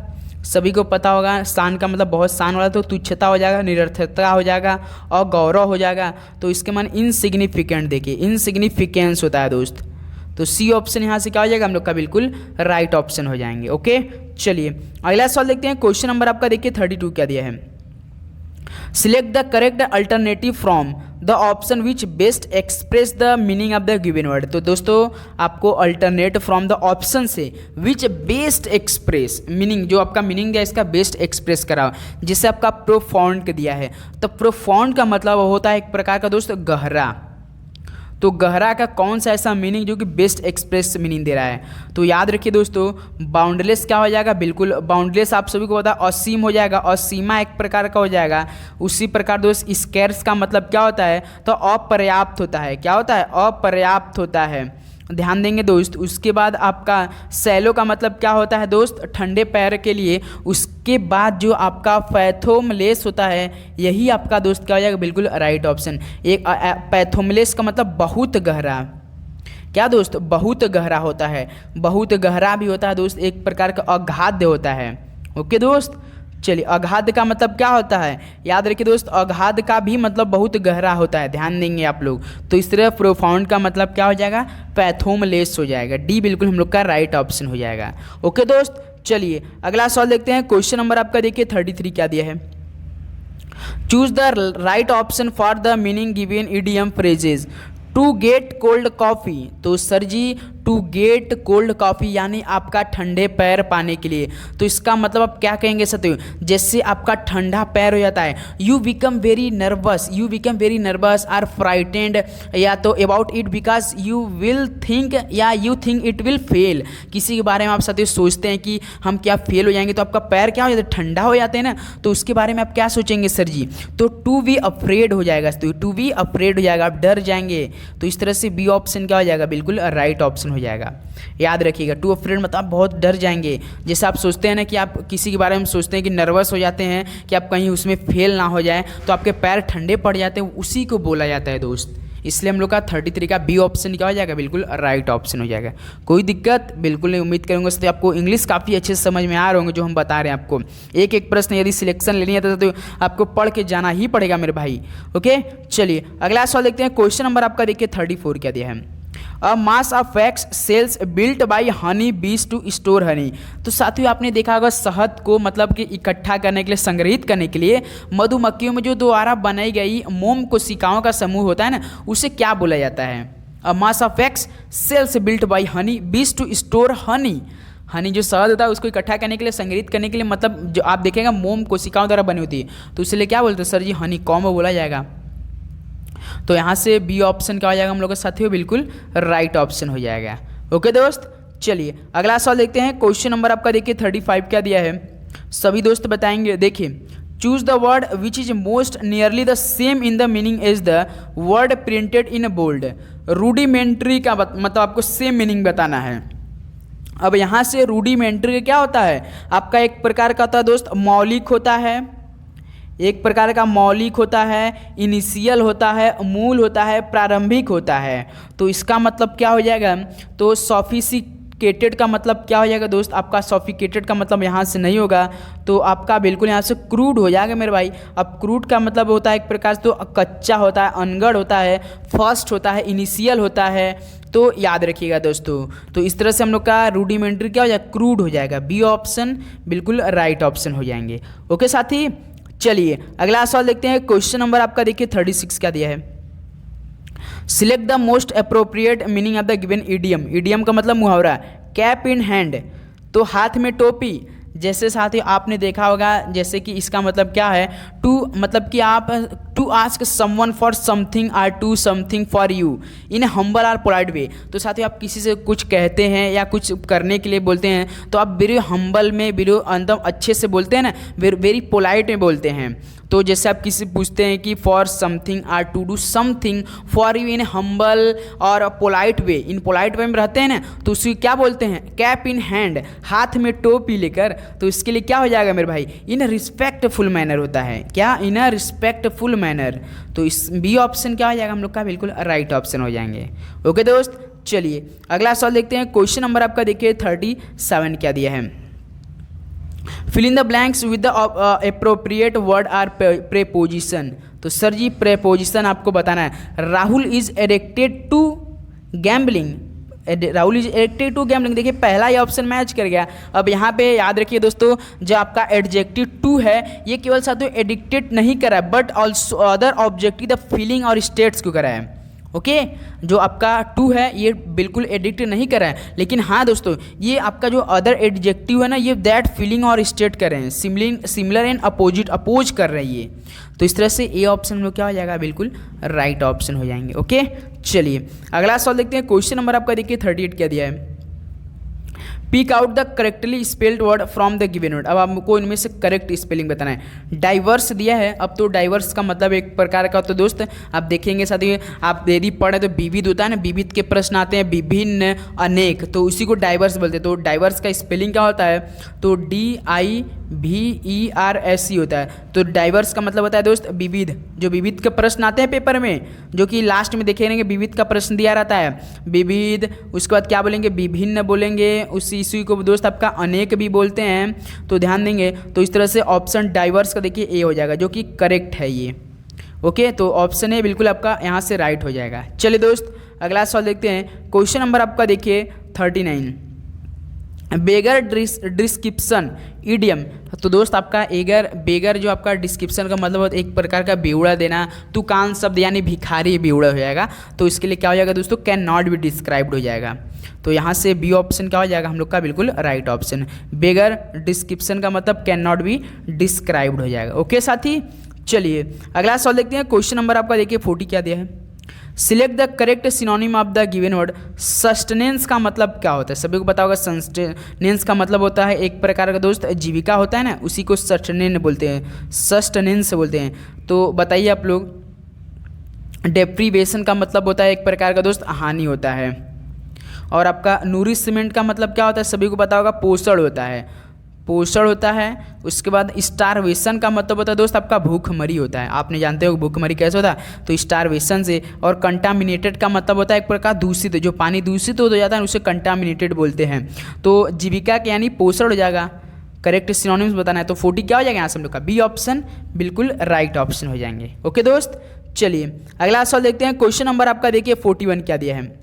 सभी को पता होगा। शान का मतलब बहुत शान वाला, तो तुच्छता हो जाएगा, निरर्थकता हो जाएगा और गौरव हो जाएगा। तो इसके मान इनसिग्निफिकेंट, देखिए इनसिग्निफिकेंस होता है दोस्त। तो सी ऑप्शन यहाँ से क्या हो जाएगा हम लोग का, बिल्कुल राइट ऑप्शन हो जाएंगे ओके। चलिए अगला सवाल देखते हैं। क्वेश्चन नंबर आपका देखिए 32 क्या दिया है। Select the correct alternative from the option which best express the meaning of the given word. तो दोस्तों आपको अल्टरनेट फ्रॉम द ऑप्शन से विच बेस्ट एक्सप्रेस मीनिंग, जो आपका मीनिंग है इसका बेस्ट एक्सप्रेस कराओ। जिससे आपका प्रोफाउंड दिया है, तो प्रोफाउंड का मतलब होता है एक प्रकार का दोस्त गहरा। तो गहरा का कौन सा ऐसा मीनिंग जो कि बेस्ट एक्सप्रेस मीनिंग दे रहा है। तो याद रखिए दोस्तों, बाउंडलेस क्या हो जाएगा, बिल्कुल बाउंडलेस आप सभी को पता है असीम हो जाएगा, असीमा एक प्रकार का हो जाएगा। उसी प्रकार दोस्त स्कैर्स का मतलब क्या होता है, तो अपर्याप्त होता है। क्या होता है, अपर्याप्त होता है, ध्यान देंगे दोस्त। उसके बाद आपका सैलो का मतलब क्या होता है दोस्त, ठंडे पैर के लिए। उसके बाद जो आपका पैथोमलेस होता है, यही आपका दोस्त क्या हो जाएगा, बिल्कुल राइट ऑप्शन। एक पैथोमलेस का मतलब बहुत गहरा, क्या दोस्त, बहुत गहरा होता है। बहुत गहरा भी होता है दोस्त, एक प्रकार का अगाध होता है ओके दोस्त। चलिए, अगाध का मतलब क्या होता है, याद रखिए दोस्त, अगाध का भी मतलब बहुत गहरा होता है, ध्यान देंगे आप लोग। तो इस तरह प्रोफाउंड का मतलब क्या हो जाएगा, पैथोमलेस हो जाएगा। डी बिल्कुल हम लोग का राइट ऑप्शन हो जाएगा। ओके दोस्त, चलिए अगला सवाल देखते हैं। क्वेश्चन नंबर आपका देखिए 33 क्या दिया है। Choose the right option for the meaning given idiom phrases. To get cold coffee, तो sir ji to get cold coffee यानी आपका ठंडे पैर पाने के लिए। तो इसका मतलब आप क्या कहेंगे साथियों, जैसे आपका ठंडा पैर हो जाता है, you become very nervous or frightened, या तो about it because you will think, या you think it will fail. किसी के बारे में आप साथियों सोचते हैं कि हम क्या फेल हो जाएंगे, तो आपका पैर क्या हो जाता है, ठंडा हो जाते हैं ना, तो उसके बारे में आप क्या सोचेंगे सर जी, तो टू बी अफ्रेड हो जाएगा, टू बी अफ्रेड हो जाएगा, आप डर जाएंगे। तो इस तरह से बी ऑप्शन क्या हो जाएगा, बिल्कुल राइट ऑप्शन हो जाएगा। याद रखिएगा, टू अफ्रेड मतलब आप बहुत डर जाएंगे। जैसे आप सोचते हैं ना कि आप किसी के बारे में सोचते हैं कि नर्वस हो जाते हैं कि आप कहीं उसमें फेल ना हो जाए, तो आपके पैर ठंडे पड़ जाते हैं, उसी को बोला जाता है दोस्त। इसलिए हम लोग का 33 का बी ऑप्शन क्या हो जाएगा, बिल्कुल राइट ऑप्शन हो जाएगा। कोई दिक्कत बिल्कुल नहीं, उम्मीद करूँगा तो आपको इंग्लिश काफ़ी अच्छे से समझ में आ रहे होंगे जो हम बता रहे हैं आपको। एक एक प्रश्न यदि सिलेक्शन लेनी है तो आपको पढ़ के जाना ही पड़ेगा मेरे भाई। ओके, चलिए अगला सवाल देखते हैं। क्वेश्चन नंबर आपका देखिए 34 क्या दिया है। A mass of wax cells built by honey bees to store Honey. तो साथियों आपने देखा होगा शहद को मतलब कि इकट्ठा करने के लिए, संग्रहित करने के लिए मधुमक्खियों में जो द्वारा बनाई गई मोम कोशिकाओं का समूह होता है ना, उसे क्या बोला जाता है। A mass of wax cells built by honey bees to store Honey. Honey जो शहद होता है उसको इकट्ठा करने के लिए, संग्रहित करने के लिए, मतलब जो आप देखेंगे मोम कोशिकाओं द्वारा बनी होती है, तो इसलिए क्या बोलते हैं सर जी, हनी कॉम बोला जाएगा। तो यहाँ से बी ऑप्शन क्या हो जाएगा हम लोग का साथियों, बिल्कुल राइट ऑप्शन हो जाएगा। ओके दोस्त, चलिए अगला सवाल देखते हैं। क्वेश्चन नंबर आपका देखिए 35 क्या दिया है, सभी दोस्त बताएंगे। देखिए, choose the word which is most nearly the same in the meaning as the word printed in bold. Rudimentary का मतलब आपको सेम मीनिंग बताना है। अब यहाँ से रूडिमेंट्री क्या होता है, आपका एक प्रकार का होता है दोस्त मौलिक होता है, एक प्रकार का मौलिक होता है, इनिशियल होता है, मूल होता है, प्रारंभिक होता है। तो इसका मतलब क्या हो जाएगा, तो सोफिस्टिकेटेड का मतलब क्या हो जाएगा दोस्त, आपका सोफिस्टिकेटेड का मतलब यहाँ से नहीं होगा, तो आपका बिल्कुल यहाँ से क्रूड हो जाएगा मेरे भाई। अब क्रूड का मतलब होता है एक प्रकार से तो कच्चा होता है, अनगढ़ होता है, फर्स्ट होता है, इनिशियल होता है। तो याद रखिएगा दोस्तों, तो इस तरह से हम लोग का रूडिमेंट्री क्या हो जाएगा, क्रूड हो जाएगा। बी ऑप्शन बिल्कुल राइट ऑप्शन हो जाएंगे। ओके साथी, चलिए अगला सवाल देखते हैं। क्वेश्चन नंबर आपका देखिए 36 क्या दिया है। Select the most appropriate meaning of the given idiom. Idiom का मतलब मुहावरा, कैप इन हैंड, तो हाथ में टोपी। जैसे साथी आपने देखा होगा, जैसे कि इसका मतलब क्या है, टू मतलब कि आप to ask someone for something or to something for you in humble or polite way. तो साथी आप किसी से कुछ कहते हैं या कुछ करने के लिए बोलते हैं, तो आप वेरी हम्बल में, वेरी एकदम अच्छे से बोलते हैं ना, वेरी पोलाइट में बोलते हैं। तो जैसे आप किसी पूछते हैं कि for something or to do something for you in humble और polite way, in polite way में रहते हैं ना, तो उसकी क्या बोलते हैं, कैप इन हैंड, हाथ में टोपी लेकर। तो इसके लिए क्या हो जाएगा मेरे भाई, इन रिस्पेक्टफुल मैनर होता है, क्या, इन अ रिस्पेक्टफुल मैनर। तो इस बी ऑप्शन क्या हो जाएगा हम लोग का, बिल्कुल राइट ऑप्शन हो जाएंगे। ओके दोस्त, चलिए अगला सवाल देखते हैं। क्वेश्चन नंबर आपका देखिए 37 क्या दिया है। Fill in the blanks with the appropriate word or preposition. तो सर जी प्रेपोजिशन आपको बताना है। Rahul is addicted to gambling, Rahul is addicted to gambling. देखिए पहला ही ऑप्शन मैच कर गया। अब यहाँ पे याद रखिए दोस्तों, जो आपका एडजेक्टिव टू है, ये केवल साथियों एडिक्टेड नहीं करा है, but also other objective the feeling और स्टेट्स को करा है। ओके, जो आपका टू है ये बिल्कुल एडिक्ट नहीं कर रहा है, लेकिन हाँ दोस्तों ये आपका जो अदर एडजेक्टिव है ना, ये दैट फीलिंग और स्टेट कर रहे हैं, सिमिलर एंड अपोजिट, अपोज कर रही है। तो इस तरह से ए ऑप्शन में क्या हो जाएगा, बिल्कुल राइट ऑप्शन हो जाएंगे। ओके, चलिए अगला सवाल देखते हैं। क्वेश्चन नंबर आपका देखिए 38 क्या दिया है। Pick out the correctly spelled word from the given word. अब आपको इनमें से करेक्ट स्पेलिंग बताना है। डाइवर्स दिया है, अब तो डाइवर्स का मतलब एक प्रकार का, तो दोस्त आप देखेंगे साथ ही आप यदि पढ़े तो विविध होता है ना, विविध के प्रश्न आते हैं, विभिन्न, अनेक, तो उसी को डाइवर्स बोलते हैं। तो डाइवर्स का स्पेलिंग क्या होता है, तो DIVERS होता है। तो डाइवर्स का मतलब होता है दोस्त विविध। जो विविध के प्रश्न आते हैं पेपर में, जो कि लास्ट में देखेंगे विविध का प्रश्न दिया रहता है, विविध, उसके बाद क्या बोलेंगे, विभिन्न बोलेंगे, उसी इसी को दोस्त आपका अनेक भी बोलते हैं, तो ध्यान देंगे। तो इस तरह से ऑप्शन डाइवर्स का देखिए ए हो जाएगा, जो कि करेक्ट है ये। ओके, तो ऑप्शन ए बिल्कुल आपका यहाँ से राइट हो जाएगा। चलिए दोस्त अगला सवाल देखते हैं। क्वेश्चन नंबर आपका देखिए 39, बेगर डिस्क्रिप्शन इडियम। तो दोस्त आपका बेगर जो आपका डिस्क्रिप्शन का मतलब एक प्रकार का बेवड़ा देना, तुकान शब्द यानी भिखारी बेवड़ा हो जाएगा। तो इसके लिए क्या हो जाएगा दोस्तों, कैन नॉट बी डिस्क्राइब्ड हो जाएगा। तो यहाँ से बी ऑप्शन क्या हो जाएगा हम लोग का, बिल्कुल राइट ऑप्शन। बेगर डिस्क्रिप्शन का मतलब कैन नॉट बी डिस्क्राइब्ड हो जाएगा। ओके साथी, चलिए अगला सवाल देखते हैं। क्वेश्चन नंबर आपका देखिए 40 क्या दिया है। Select the correct synonym of the given word. Sustenance का मतलब क्या होता है, सभी को पता होगा। सस्टेनेंस का मतलब होता है एक प्रकार का दोस्त जीविका होता है ना, उसी को सस्टेनेंस बोलते हैं, सस्टेनेंस बोलते हैं। तो बताइए आप लोग। डेप्रीवेशन का मतलब होता है एक प्रकार का दोस्त हानि होता है। और आपका नूरिशमेंट का मतलब क्या होता है, सभी को पता होगा, पोषण होता है, पोषण होता है। उसके बाद स्टारवेशन का मतलब होता है दोस्त आपका भूखमरी होता है। आपने जानते हो भूखमरी कैसे होता है, तो स्टारवेशन से। और कंटामिनेटेड का मतलब होता है एक प्रकार दूषित, जो पानी दूषित हो जाता है उसे कंटामिनेटेड बोलते हैं। तो जीविका के यानी पोषण हो जाएगा। करेक्ट सिनोनिम्स बताना है, तो 40 क्या हो जाएगा यहाँ से हम लोग का, बी ऑप्शन बिल्कुल राइट ऑप्शन हो जाएंगे। ओके दोस्त, चलिए अगला सवाल देखते हैं। क्वेश्चन नंबर आपका देखिए 41 क्या दिया है।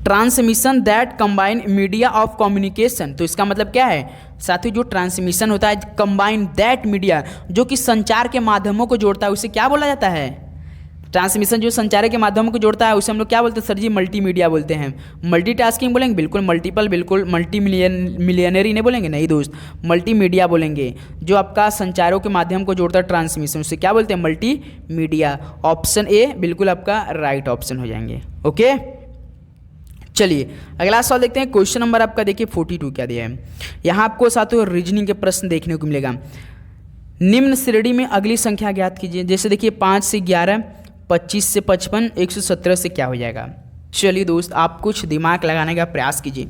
Transmission that combine media of communication. तो इसका मतलब क्या है साथियों, जो ट्रांसमिशन होता है कंबाइन दैट मीडिया, जो कि संचार के माध्यमों को जोड़ता है, उसे क्या बोला जाता है। ट्रांसमिशन जो संचार के माध्यमों को जोड़ता है उसे हम लोग क्या बोलते हैं सर जी, मल्टीमीडिया बोलते हैं। मल्टीटास्किंग बोलेंगे, बिल्कुल मल्टीपल, बिल्कुल मल्टी मिलियनरी नहीं बोलेंगे, नहीं दोस्त, मल्टीमीडिया बोलेंगे। जो आपका संचारों के माध्यम को जोड़ता है ट्रांसमिशन, उसे क्या बोलते हैं, मल्टीमीडिया। ऑप्शन ए बिल्कुल आपका राइट ऑप्शन हो जाएंगे। ओके, चलिए अगला सवाल देखते हैं। क्वेश्चन नंबर आपका देखिए 42 क्या दिया है। यहाँ आपको साथियों रीजनिंग के प्रश्न देखने को मिलेगा। निम्न श्रेणी में अगली संख्या ज्ञात कीजिए। जैसे देखिए 5 से 11, 25 से 55, 117 से क्या हो जाएगा। चलिए दोस्त आप कुछ दिमाग लगाने का प्रयास कीजिए।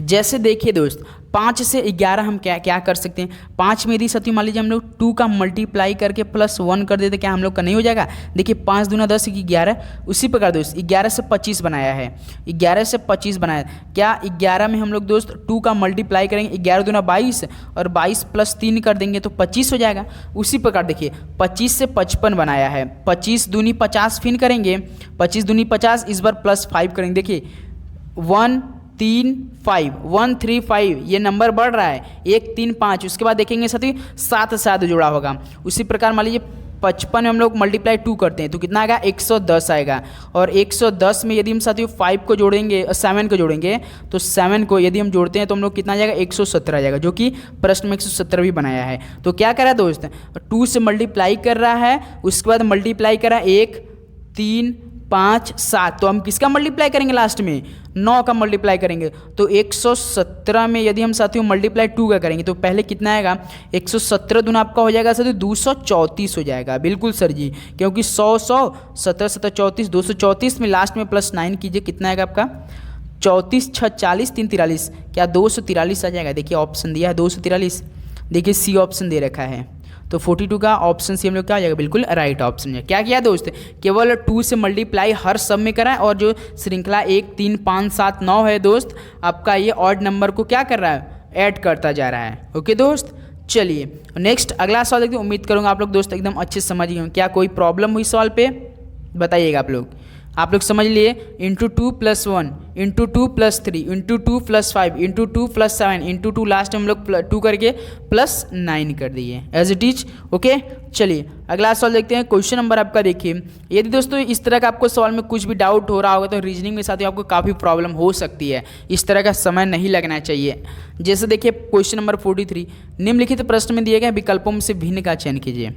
जैसे देखिए दोस्त 5 से 11 हम क्या क्या कर सकते हैं। 5 में यदि साथियों मान लीजिए हम लोग 2 का मल्टीप्लाई करके +1 कर देते, क्या हम लोग का नहीं हो जाएगा। देखिए 5 दूना 10, 11। उसी प्रकार दोस्त 11 से 25 बनाया है, 11 से 25 बनाया, क्या 11 में हम लोग दोस्त 2 का मल्टीप्लाई करेंगे, 11 दूना 22 और 22 + 3 कर देंगे तो 25 हो जाएगा। उसी प्रकार देखिए 25 से 55 बनाया है, 25 दूनी 50 फिर करेंगे, 25 दूनी 50, इस बार +5 करेंगे। देखिए 1 3 5 1 3 5 ये नंबर बढ़ रहा है, 1 3 5। उसके बाद देखेंगे साथी 7 साथ जुड़ा होगा। उसी प्रकार मान लीजिए 55 में हम लोग मल्टीप्लाई 2 करते हैं तो कितना आएगा, 110 आएगा। और 110 में यदि हम साथियों 5 को जोड़ेंगे, 7 को जोड़ेंगे, तो 7 को यदि हम जोड़ते हैं तो हम लोग कितना आ जाएगा, 117 आ जाएगा, जो कि प्रश्न में 117 भी बनाया है। तो क्या कर रहा है दोस्त, 2 से मल्टीप्लाई कर रहा है, उसके बाद मल्टीप्लाई कर रहा है 1 3 5 7, तो हम किसका मल्टीप्लाई करेंगे, लास्ट में 9 का मल्टीप्लाई करेंगे। तो 117 में यदि हम साथियों मल्टीप्लाई 2 का करेंगे तो पहले कितना आएगा, 117 दूना आपका हो जाएगा साथियों 234 हो जाएगा। बिल्कुल सर जी, क्योंकि 100 100 17 17 34, 234 में लास्ट में +9 कीजिए, कितना आएगा आपका 34 6 40 3 43, क्या 243 आ जाएगा। देखिए ऑप्शन दिया है 243, देखिए सी ऑप्शन दे रखा है। तो 42 का ऑप्शन सी हम लोग क्या हो जाएगा, बिल्कुल राइट ऑप्शन है। क्या किया दोस्त, केवल 2 से मल्टीप्लाई हर सब में करा है, और जो श्रृंखला 1 3 5 7 9 है दोस्त आपका, ये ऑड नंबर को क्या कर रहा है, ऐड करता जा रहा है। ओके दोस्त, चलिए नेक्स्ट अगला सवाल देखते हैं। उम्मीद करूँगा आप लोग दोस्त एकदम अच्छे से समझ गए होंगे। क्या कोई प्रॉब्लम हुई सवाल पे बताइएगा आप लोग समझ लिए। Into 2 + 1 into 2 + 3 into 2 + 5 into 2 + 7 into 2 last में हम लोग 2 करके +9 कर दिए एज इट इज। ओके, चलिए अगला सवाल देखते हैं। क्वेश्चन नंबर आपका देखिए। यदि दोस्तों इस तरह का आपको सवाल में कुछ भी डाउट हो रहा होगा तो रीजनिंग में साथ ही आपको काफ़ी प्रॉब्लम हो सकती है, इस तरह का समय नहीं लगना चाहिए। जैसे देखिए क्वेश्चन नंबर 43, निम्नलिखित प्रश्न में दिए गए विकल्पों में से भिन्न का चयन कीजिए।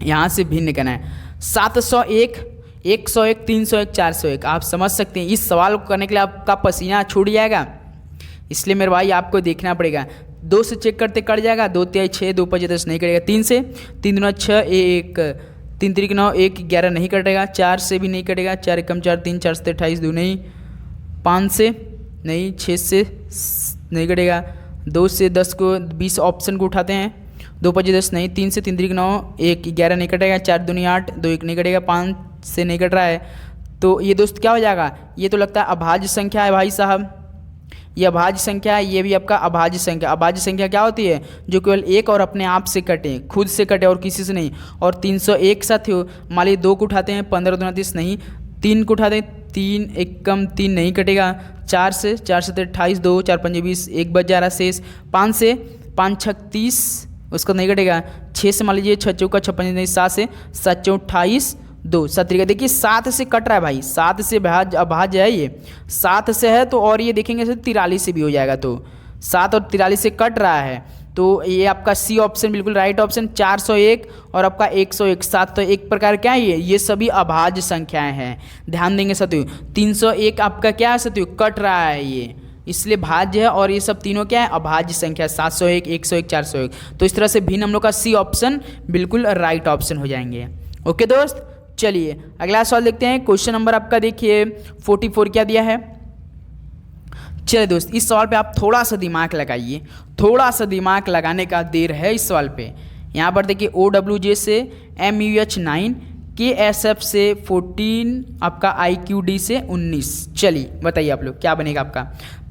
यहाँ से भिन्न करना है, 701 101 301 401। आप समझ सकते हैं इस सवाल को करने के लिए आपका पसीना छूट जाएगा, इसलिए मेरे भाई आपको देखना पड़ेगा। 2 से चेक करते कट जाएगा, 2 3 6 2 5 10 नहीं कटेगा। 3 से 3 दूना 6 1 3 3 9 1 11 नहीं कटेगा। 4 से भी नहीं कटेगा, 4 1 4 3 4 से 28 2 नहीं। 5 से नहीं, 6 से नहीं कटेगा। 2 से 10 को 20 ऑप्शन को उठाते हैं, 2 5 10 नहीं। 3 से 3 3 9 1 11 नहीं कटेगा। 4 दूनी 8 2 1 नहीं कटेगा। 5 से नहीं कट रहा है, तो ये दोस्त क्या हो जाएगा, ये तो लगता है अभाज्य संख्या है भाई साहब। ये अभाज्य संख्या है, ये भी आपका अभाज्य संख्या। अभाज्य संख्या क्या होती है? जो केवल एक और अपने आप से कटे, खुद से कटे और किसी से नहीं। और 301 साथियों मान लीजिए 2 को उठाते हैं, 15 दूना 30 नहीं, 3 को उठाते हैं, 3 एक कम 3 नहीं कटेगा, 4 से 28, 2 4 5 20, 1 बच जा रहा शेष, 5 से 5 6 30 उसका नहीं कटेगा, 6 से मान लीजिए 6 चौका 56 नहीं, 7 से 7 चौ 28, 2 7 तरीका। देखिए 7 से कट रहा है भाई, 7 से अभाज्य है ये, 7 से है तो और ये देखेंगे 43 से भी हो जाएगा, तो 7 और 43 से कट रहा है, तो ये आपका सी ऑप्शन बिल्कुल राइट ऑप्शन। 401 और आपका 101, 7 तो एक प्रकार क्या है ये सभी अभाज्य संख्याएं हैं, ध्यान देंगे साथियों। 301 आपका क्या है साथियों? कट रहा है ये, इसलिए भाज्य है, और ये सब तीनों क्या है? अभाज्य संख्या। 701, 101, 401, तो इस तरह से भिन्न हम लोग का सी ऑप्शन बिल्कुल राइट ऑप्शन हो जाएंगे। ओके दोस्त, चलिए अगला सवाल देखते हैं। क्वेश्चन नंबर आपका देखिए 44 क्या दिया है। चलिए दोस्त, इस सवाल पे आप थोड़ा सा दिमाग लगाइए, थोड़ा सा दिमाग लगाने का देर है इस सवाल पे। यहाँ पर देखिए OWJ से MUH 9, KSF से 14, आपका IQD से 19। चलिए बताइए आप लोग क्या बनेगा आपका।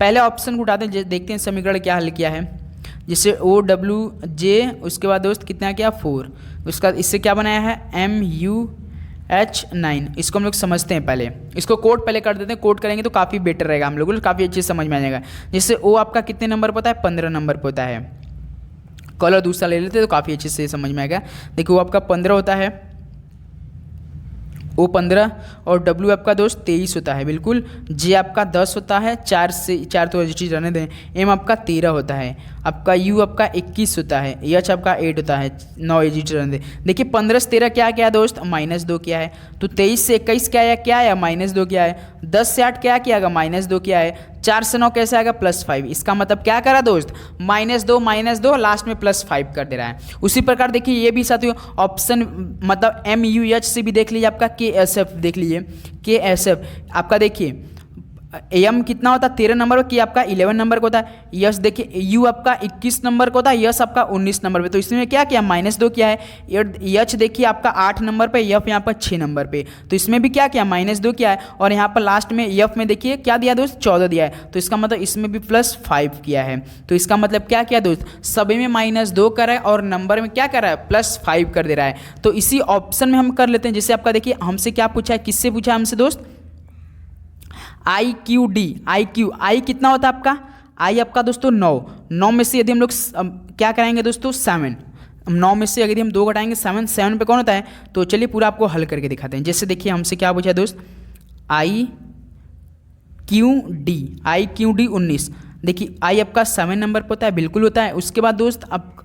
पहले ऑप्शन को उठाते हैं, देखते हैं समीकरण क्या हल किया है। जिससे OWJ, उसके बाद दोस्त कितना किया 4, उसका इससे क्या बनाया है MUH 9। इसको हम लोग समझते हैं, पहले इसको कोड पहले कर देते हैं, कोड करेंगे तो काफ़ी बेटर रहेगा, हम लोगों को काफ़ी अच्छे समझ में आ जाएगा। जैसे O आपका कितने नंबर पर होता है? 15 नंबर पर होता है। कलर दूसरा ले लेते तो काफ़ी अच्छे से समझ में आएगा। देखिए वो आपका 15 होता है, O 15, और W आपका दोस्त 23 होता है बिल्कुल। J आपका 10 होता है, 4 तो चीज़ रहने दें। M आपका 13 होता है, आपका U आपका 21 होता है, H आपका 8 होता है, 9 एजिट रहने दें। देखिए 15 से 13 क्या क्या है दोस्त? -2 क्या है, तो 23 से 21 क्या है? -2 क्या है, 10 से 8 क्या किया आएगा? -2 क्या है, 4 से 9 कैसे आएगा? +5। इसका मतलब क्या करा दोस्त? -2 लास्ट में +5 कर दे रहा है। उसी प्रकार देखिए ये भी साथियों ऑप्शन मतलब MUH से भी देख लीजिए, आपका KSF देख लीजिए। KSF आपका देखिए M कितना होता है? 13 नंबर की, आपका 11 नंबर का होता है। यस देखिए U आपका 21 नंबर का होता है, यस आपका 19 नंबर पे, तो इसमें क्या किया? -2 किया है। H देखिए आपका 8 नंबर पे, F यहाँ पर 6 नंबर पे, तो इसमें भी क्या किया? -2 किया है। और यहाँ पर लास्ट में F में देखिए क्या दिया दोस्त? 14 दिया है, तो इसका मतलब इसमें भी +5 किया है। तो इसका मतलब क्या किया दोस्त? सभी में -2 कर रहा है और नंबर में क्या कर रहा है? +5 कर दे रहा है। तो इसी ऑप्शन में हम कर लेते हैं। जैसे आपका देखिए हमसे क्या पूछा है, किससे पूछा है हमसे दोस्त? IQD, I कितना होता है आपका? I आपका दोस्तों 9 में से यदि हम लोग क्या कराएंगे दोस्तों? 7। 9 में से यदि हम 2 घटाएंगे 7 पे कौन होता है? तो चलिए पूरा आपको हल करके दिखाते हैं। जैसे देखिए हमसे क्या पूछा दोस्त? IQD 19। देखिए I आपका 7 नंबर पर होता है, बिल्कुल होता है। उसके बाद दोस्त अब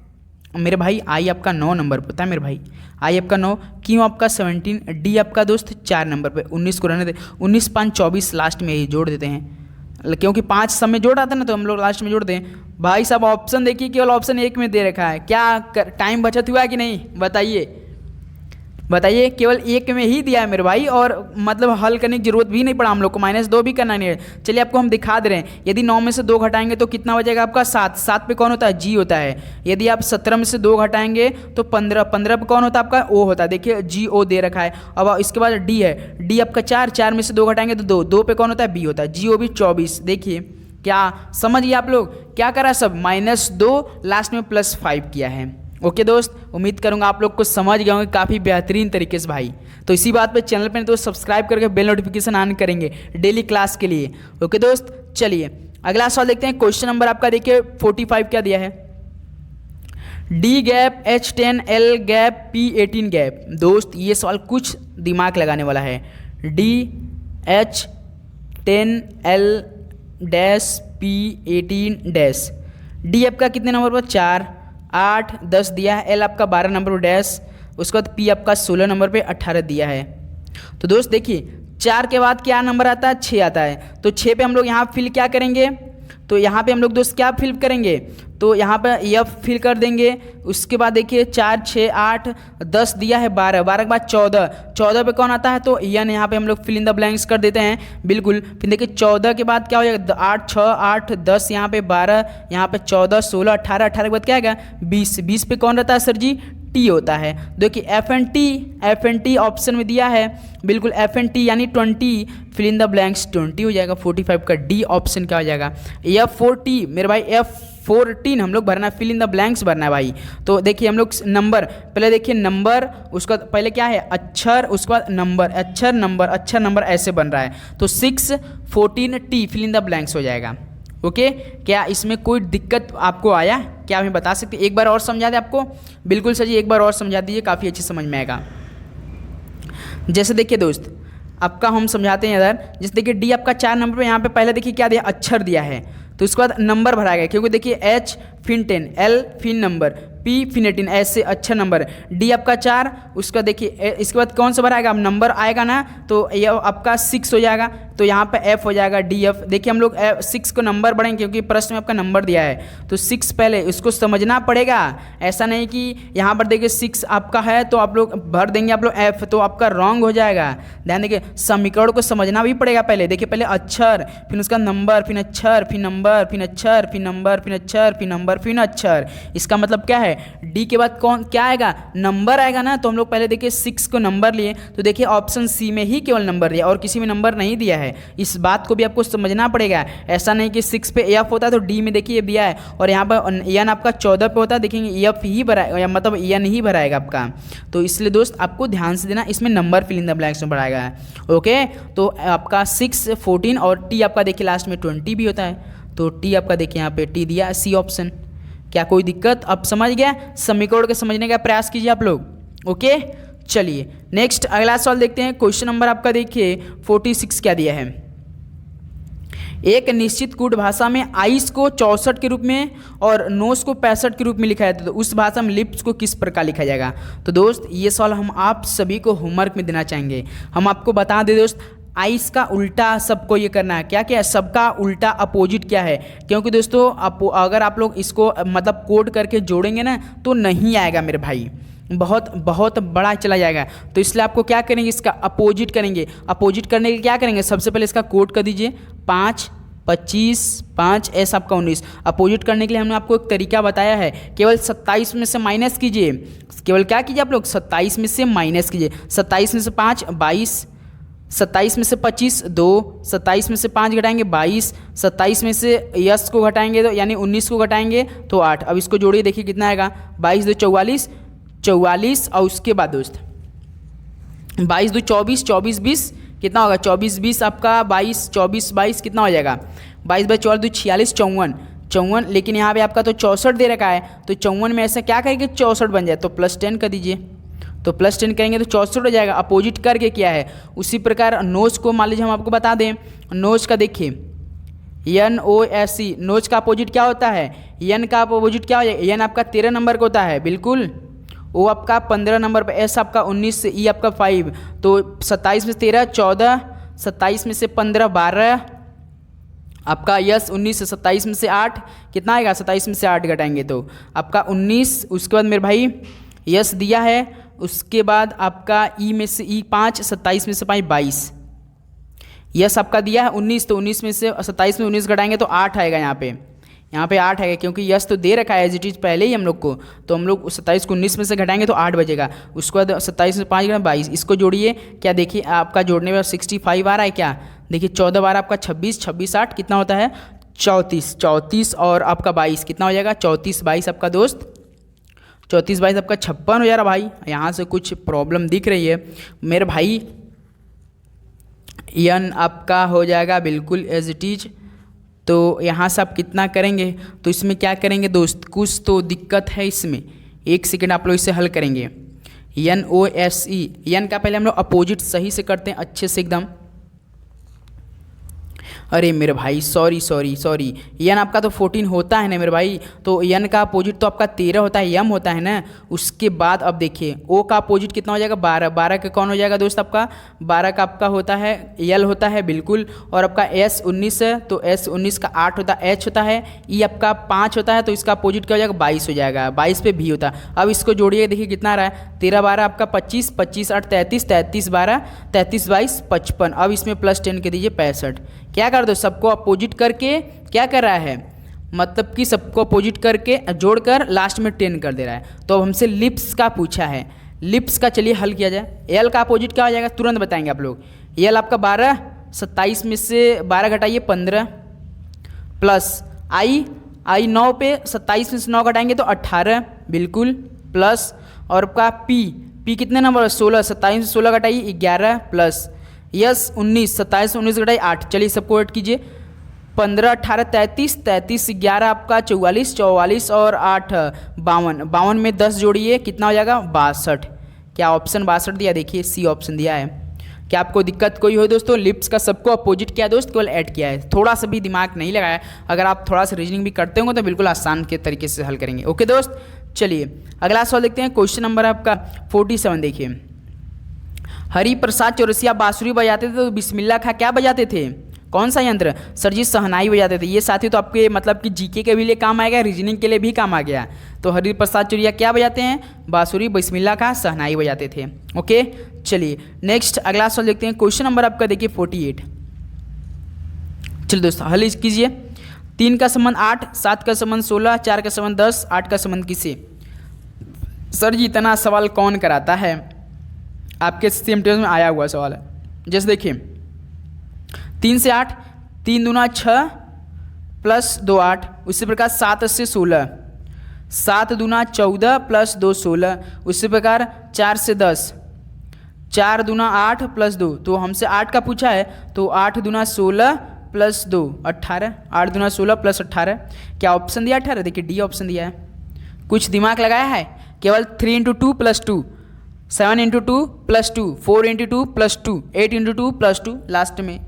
मेरे भाई I आपका 9 नंबर पर होता है, मेरे भाई I आपका 9, Q आपका 17, D आपका दोस्त 4 नंबर पे। 19 को रहने दे, 19 5 24 लास्ट में ही जोड़ देते हैं, क्योंकि 5 सब में जोड़ आता है ना, तो हम लोग लास्ट में जोड़ दें। भाई साहब ऑप्शन देखिए, केवल ऑप्शन 1 में दे रखा है। क्या टाइम बचत हुआ कि नहीं बताइए? केवल 1 में ही दिया है मेरे भाई, और मतलब हल करने की जरूरत भी नहीं पड़ा हम लोग को, -2 भी करना नहीं है। चलिए आपको हम दिखा दे रहे हैं। यदि 9 में से 2 घटाएंगे तो कितना बचेगा आपका? 7 पे कौन होता है? G होता है। यदि आप 17 में से 2 घटाएंगे तो 15 पे कौन होता है? आपका O होता है। देखिए GO दे रखा है। अब इसके बाद D है, D आपका 4 में से 2 घटाएंगे तो 2 पे कौन होता है? B होता है। GO भी 24। देखिए क्या समझिए आप लोग क्या करा? सब -2 लास्ट में +5 किया है। ओके दोस्त, उम्मीद करूंगा आप लोग को समझ गए होंगे काफ़ी बेहतरीन तरीके से भाई। तो इसी बात पे चैनल पे तो सब्सक्राइब करके बेल नोटिफिकेशन ऑन करेंगे डेली क्लास के लिए। ओके दोस्त, चलिए अगला सवाल देखते हैं। क्वेश्चन नंबर आपका देखिए 45 क्या दिया है? D gap H10 L gap P18 gap. दोस्त ये सवाल कुछ दिमाग लगाने वाला है। D H10 L dash P18 dash. D आपका कितने नंबर पर? 4 8 10 दिया है। L आपका 12 नंबर पर डैश, उसके बाद P आपका 16 नंबर पे 18 दिया है। तो दोस्त देखिए 4 के बाद क्या नंबर आता है? 6 आता है। तो 6 पे हम लोग यहाँ फिल क्या करेंगे? तो यहाँ पे हम लोग दोस्त क्या फिल करेंगे? तो यहाँ पे F फिल कर देंगे। उसके बाद देखिए 4 6 8 10 दिया है, 12 के बाद 14 पे कौन आता है? तो N यहाँ पे हम लोग फिल इन द ब्लैंक्स कर देते हैं बिल्कुल। फिर देखिए 14 के बाद क्या हो जाएगा? 8 6 8 10, यहाँ पे 12, यहाँ पे 14 16 18 के बाद क्या आएगा? 20 पे कौन रहता है सर जी? टी होता है। देखिए एफ एन टी ऑप्शन में दिया है, बिल्कुल एफ एन टी यानी 20, फिल इन द ब्लैंक्स 20 हो जाएगा। 45 का डी ऑप्शन क्या हो जाएगा? F4T मेरे भाई F14 हम लोग भरना, फिल इन द ब्लैंक्स भरना है भाई। तो देखिए हम लोग नंबर, पहले देखिए नंबर, उसका पहले क्या है अक्षर, उसके बाद नंबर, अक्षर नंबर ऐसे बन रहा है। तो 614T fill in the blanks हो जाएगा। ओके, क्या इसमें कोई दिक्कत आपको आया? क्या हमें बता सकते? एक बार और समझा दे आपको? बिल्कुल सर जी, एक बार और समझा दीजिए, काफ़ी अच्छी समझ में आएगा। जैसे देखिए दोस्त, आपका हम समझाते हैं इधर। जैसे देखिए डी आपका 4 नंबर पे, यहाँ पे पहले देखिए क्या दिया, अक्षर दिया है, तो उसके बाद नंबर भरा गया, क्योंकि देखिए H फिन 10, L फिन नंबर, P फिन 18, ऐसे अच्छा नंबर। डी आपका 4, उसका देखिए इसके बाद कौन सा भराएगा? अब नंबर आएगा ना, तो ये आपका 6 हो जाएगा, तो यहाँ पे F हो जाएगा, DF। देखिए हम लोग 6 को नंबर बढ़ेंगे, क्योंकि प्रश्न में आपका नंबर दिया है, तो 6 पहले उसको समझना पड़ेगा। ऐसा नहीं कि यहाँ पर देखिए 6 आपका है तो आप लोग भर देंगे आप लोग F, तो आपका रॉन्ग हो जाएगा। ध्यान देखिए समीकरण को समझना भी पड़ेगा पहले। देखिए पहले अक्षर, फिर उसका नंबर, फिर अक्षर, फिर नंबर, फिर अक्षर, फिर नंबर, फिर अक्षर, फिर नंबर, फिर अक्षर। इसका मतलब क्या है? डी के बाद कौन क्या आएगा? नंबर आएगा ना। तो हम लोग पहले देखिए 6 को नंबर लिए, तो देखिए ऑप्शन सी में ही केवल नंबर दिया और किसी में नंबर नहीं दिया है। इस बात को भी आपको समझना पड़ेगा। ऐसा नहीं कि 6 पे एफ होता है तो डी में देखिए दिया है, और यहाँ पर एन आपका 14 पे होता है, देखेंगे एफ ही भराएगा, या मतलब एन ही भराएगा आपका। तो इसलिए दोस्त आपको ध्यान से देना, इसमें number fill in the blanks में भराएगा। ओके, तो आपका 6, 14 और टी आपका देखिए लास्ट में 20 भी होता है, तो टी आपका देखिए यहाँ पे टी दिया, सी ऑप्शन। क्या कोई दिक्कत? अब समझ गया? समीकरण को समझने का प्रयास कीजिए आप लोग। ओके, चलिए नेक्स्ट अगला सवाल देखते हैं। क्वेश्चन नंबर आपका देखिए 46 क्या दिया है? एक निश्चित कूट भाषा में आइस को 64 के रूप में और नोस को 65 के रूप में लिखा जाता है, तो उस भाषा में लिप्स को किस प्रकार लिखा जाएगा? तो दोस्त ये सवाल हम आप सभी को होमवर्क में देना चाहेंगे। हम आपको बता दें दोस्त, आइस का उल्टा सबको ये करना है। क्या क्या है? सबका उल्टा अपोजिट क्या है? क्योंकि दोस्तों अगर आप लोग इसको मतलब कोड करके जोड़ेंगे ना तो नहीं आएगा मेरे भाई, बहुत बहुत बड़ा चला जाएगा। तो इसलिए आपको क्या करेंगे? इसका अपोजिट करेंगे। अपोजिट करने के लिए क्या करेंगे? सबसे पहले इसका कोड कर दीजिए 5, 25, 5 ऐसा आपका 19। अपोजिट करने के लिए हमने आपको एक तरीका बताया है, केवल 27 में से माइनस कीजिए। केवल क्या कीजिए आप लोग? 27 में से माइनस कीजिए। 27 में से 5 22, 27 में से 25 2, 27 में से 5 घटाएंगे 22, 27 में से यस को घटाएंगे तो यानी 19 को घटाएंगे तो 8। अब इसको जोड़िए, देखिए कितना आएगा? 22 2 44, 44 और उसके बाद दोस्त 22 2 24, 24 20 कितना होगा? 24 20 आपका 22, 24 22 कितना हो जाएगा? 22 बाई 4 2 46, 54 54। लेकिन यहाँ पे आपका तो 64 दे रखा है, तो 54 में ऐसा क्या करेंगे 64 बन जाए, तो +10 कर दीजिए। तो +10 करेंगे तो 64 हो जाएगा। अपोजिट करके क्या है? उसी प्रकार नोच को मान लीजिए हम आपको बता दें, नोच का देखिए NOSE, नोच का अपोजिट क्या होता है? एन का अपोजिट क्या हो जाएगा? एन आपका 13 नंबर का होता है, बिल्कुल। ओ आपका 15 नंबर पर, एस आपका 19 से, ई आपका 5, तो 27 में से 13 14, 27 में से 15 12, आपका यस 19 से 27 में से 8 कितना आएगा? 27 में से 8 घटाएंगे तो आपका 19। उसके बाद मेरे भाई यस दिया है, उसके बाद आपका ई में से ई 5, 27 में से 5 22, यस आपका दिया है 19, तो 19 में से 27 में 19 घटाएंगे तो 8 आएगा। यहाँ पे 8 आएगा, क्योंकि यस तो दे रखा है एज इट इज पहले ही हम लोग को, तो हम लोग 27 को 19 में से घटाएंगे तो 8 बचेगा। उसके बाद 27 में 5 22, इसको जोड़िए। क्या देखिए आपका जोड़ने में 65 आ रहा है क्या? देखिए 14 बार आपका 26, 26 8 कितना होता है? 34 34 और आपका 22 कितना हो जाएगा? 34 22 आपका दोस्त 34 22 आपका 56 हो जा रहा भाई। यहाँ से कुछ प्रॉब्लम दिख रही है मेरे भाई। एन आपका हो जाएगा बिल्कुल एज इट इज। तो यहाँ से आप कितना करेंगे? तो इसमें क्या करेंगे दोस्त, कुछ तो दिक्कत है इसमें। 1 सेकेंड आप लोग इसे हल करेंगे। NOSE, एन का पहले हम लोग अपोजिट सही से करते हैं अच्छे से एकदम। अरे मेरे भाई सॉरी, एन आपका तो 14 होता है ना मेरे भाई, तो एन का अपोजिट तो आपका 13 होता है, एम होता है ना। उसके बाद अब देखिए ओ का अपोजिट कितना हो जाएगा? 12, 12 का कौन हो जाएगा दोस्त? आपका 12 का आपका होता है एल होता है, बिल्कुल। और आपका एस 19 है, तो एस 19 का 8 होता है, एच होता है, ई आपका 5 होता है, तो इसका अपोजिट क्या हो जाएगा? 22 हो जाएगा। 22 पे भी होता है। अब इसको जोड़िए, देखिए कितना आ रहा है? 13 12 आपका 25, 25 8 33, 33 12 33 22 55। अब इसमें +10 के दीजिए 65। क्या कर दो? सबको अपोजिट करके क्या कर रहा है? मतलब कि सबको अपोजिट करके जोड़कर लास्ट में 10 कर दे रहा है। तो अब हमसे लिप्स का पूछा है, लिप्स का चलिए हल किया जाए। एल का अपोजिट क्या हो जाएगा तुरंत बताएंगे आप लोग। एल आपका 12, 27 में से 12 घटाइए 15, प्लस आई 9 पे 27 में से 9 घटाएंगे तो 18 बिल्कुल, प्लस और आपका पी कितने नंबर 16, 27 में से 16 घटाइए 11, प्लस यस 19, 27 से 19 घटाइए 8। चलिए सबको ऐड कीजिए, 15 18 33, 33 11 आपका 44, 44 और 8 52, 52 में 10 जोड़िए कितना हो जाएगा 62। क्या ऑप्शन 62 दिया, देखिए सी ऑप्शन दिया है। क्या आपको दिक्कत कोई हो दोस्तों? लिप्स का सबको अपोजिट किया दोस्त, केवल ऐड किया है, थोड़ा सा भी दिमाग नहीं लगाया। अगर आप थोड़ा सा रीजनिंग भी करते होंगे तो बिल्कुल आसान के तरीके से हल करेंगे। ओके दोस्त, चलिए अगला सवाल देखते हैं। क्वेश्चन नंबर आपका 47 देखिए। हरि प्रसाद चौरसिया बांसुरी बजाते थे तो बिस्मिल्लाह खां क्या बजाते थे? कौन सा यंत्र? सर जी शहनाई बजाते थे। ये साथी तो आपके मतलब कि जीके के भी लिए काम आएगा, रीजनिंग के लिए भी काम आ गया। तो हरि प्रसाद चौरसिया क्या बजाते हैं? बांसुरी, बिस्मिल्लाह खां, शहनाई बजाते थे। ओके चलिए नेक्स्ट अगला सवाल देखते हैं। क्वेश्चन नंबर आपका देखिए 48। चलिए दोस्तों हल कीजिए। 3 का संबंध 8, 7 का संबंध 16, 4 का संबंध 10, 8 का संबंध किसे? सर जी इतना सवाल कौन कराता है? आपके सीएमटीएस में आया हुआ सवाल है। जैसे देखिए 3 से 8, 3 दूना 6 प्लस 2 8, उसी प्रकार 7 से 16, 7 दूना 14 प्लस 2 16, उसी प्रकार 4 से 10, 4 दूना 8 प्लस 2, तो हमसे 8 का पूछा है तो 8 दूना 16 प्लस 2 18, 8 दूना 16 प्लस 18। क्या ऑप्शन दिया 18? देखिए डी ऑप्शन दिया है। कुछ दिमाग लगाया है? केवल 3 × 2 + 2, 7 × 2 + 2, 4 × 2 + 2, 8 × 2 + 2, लास्ट में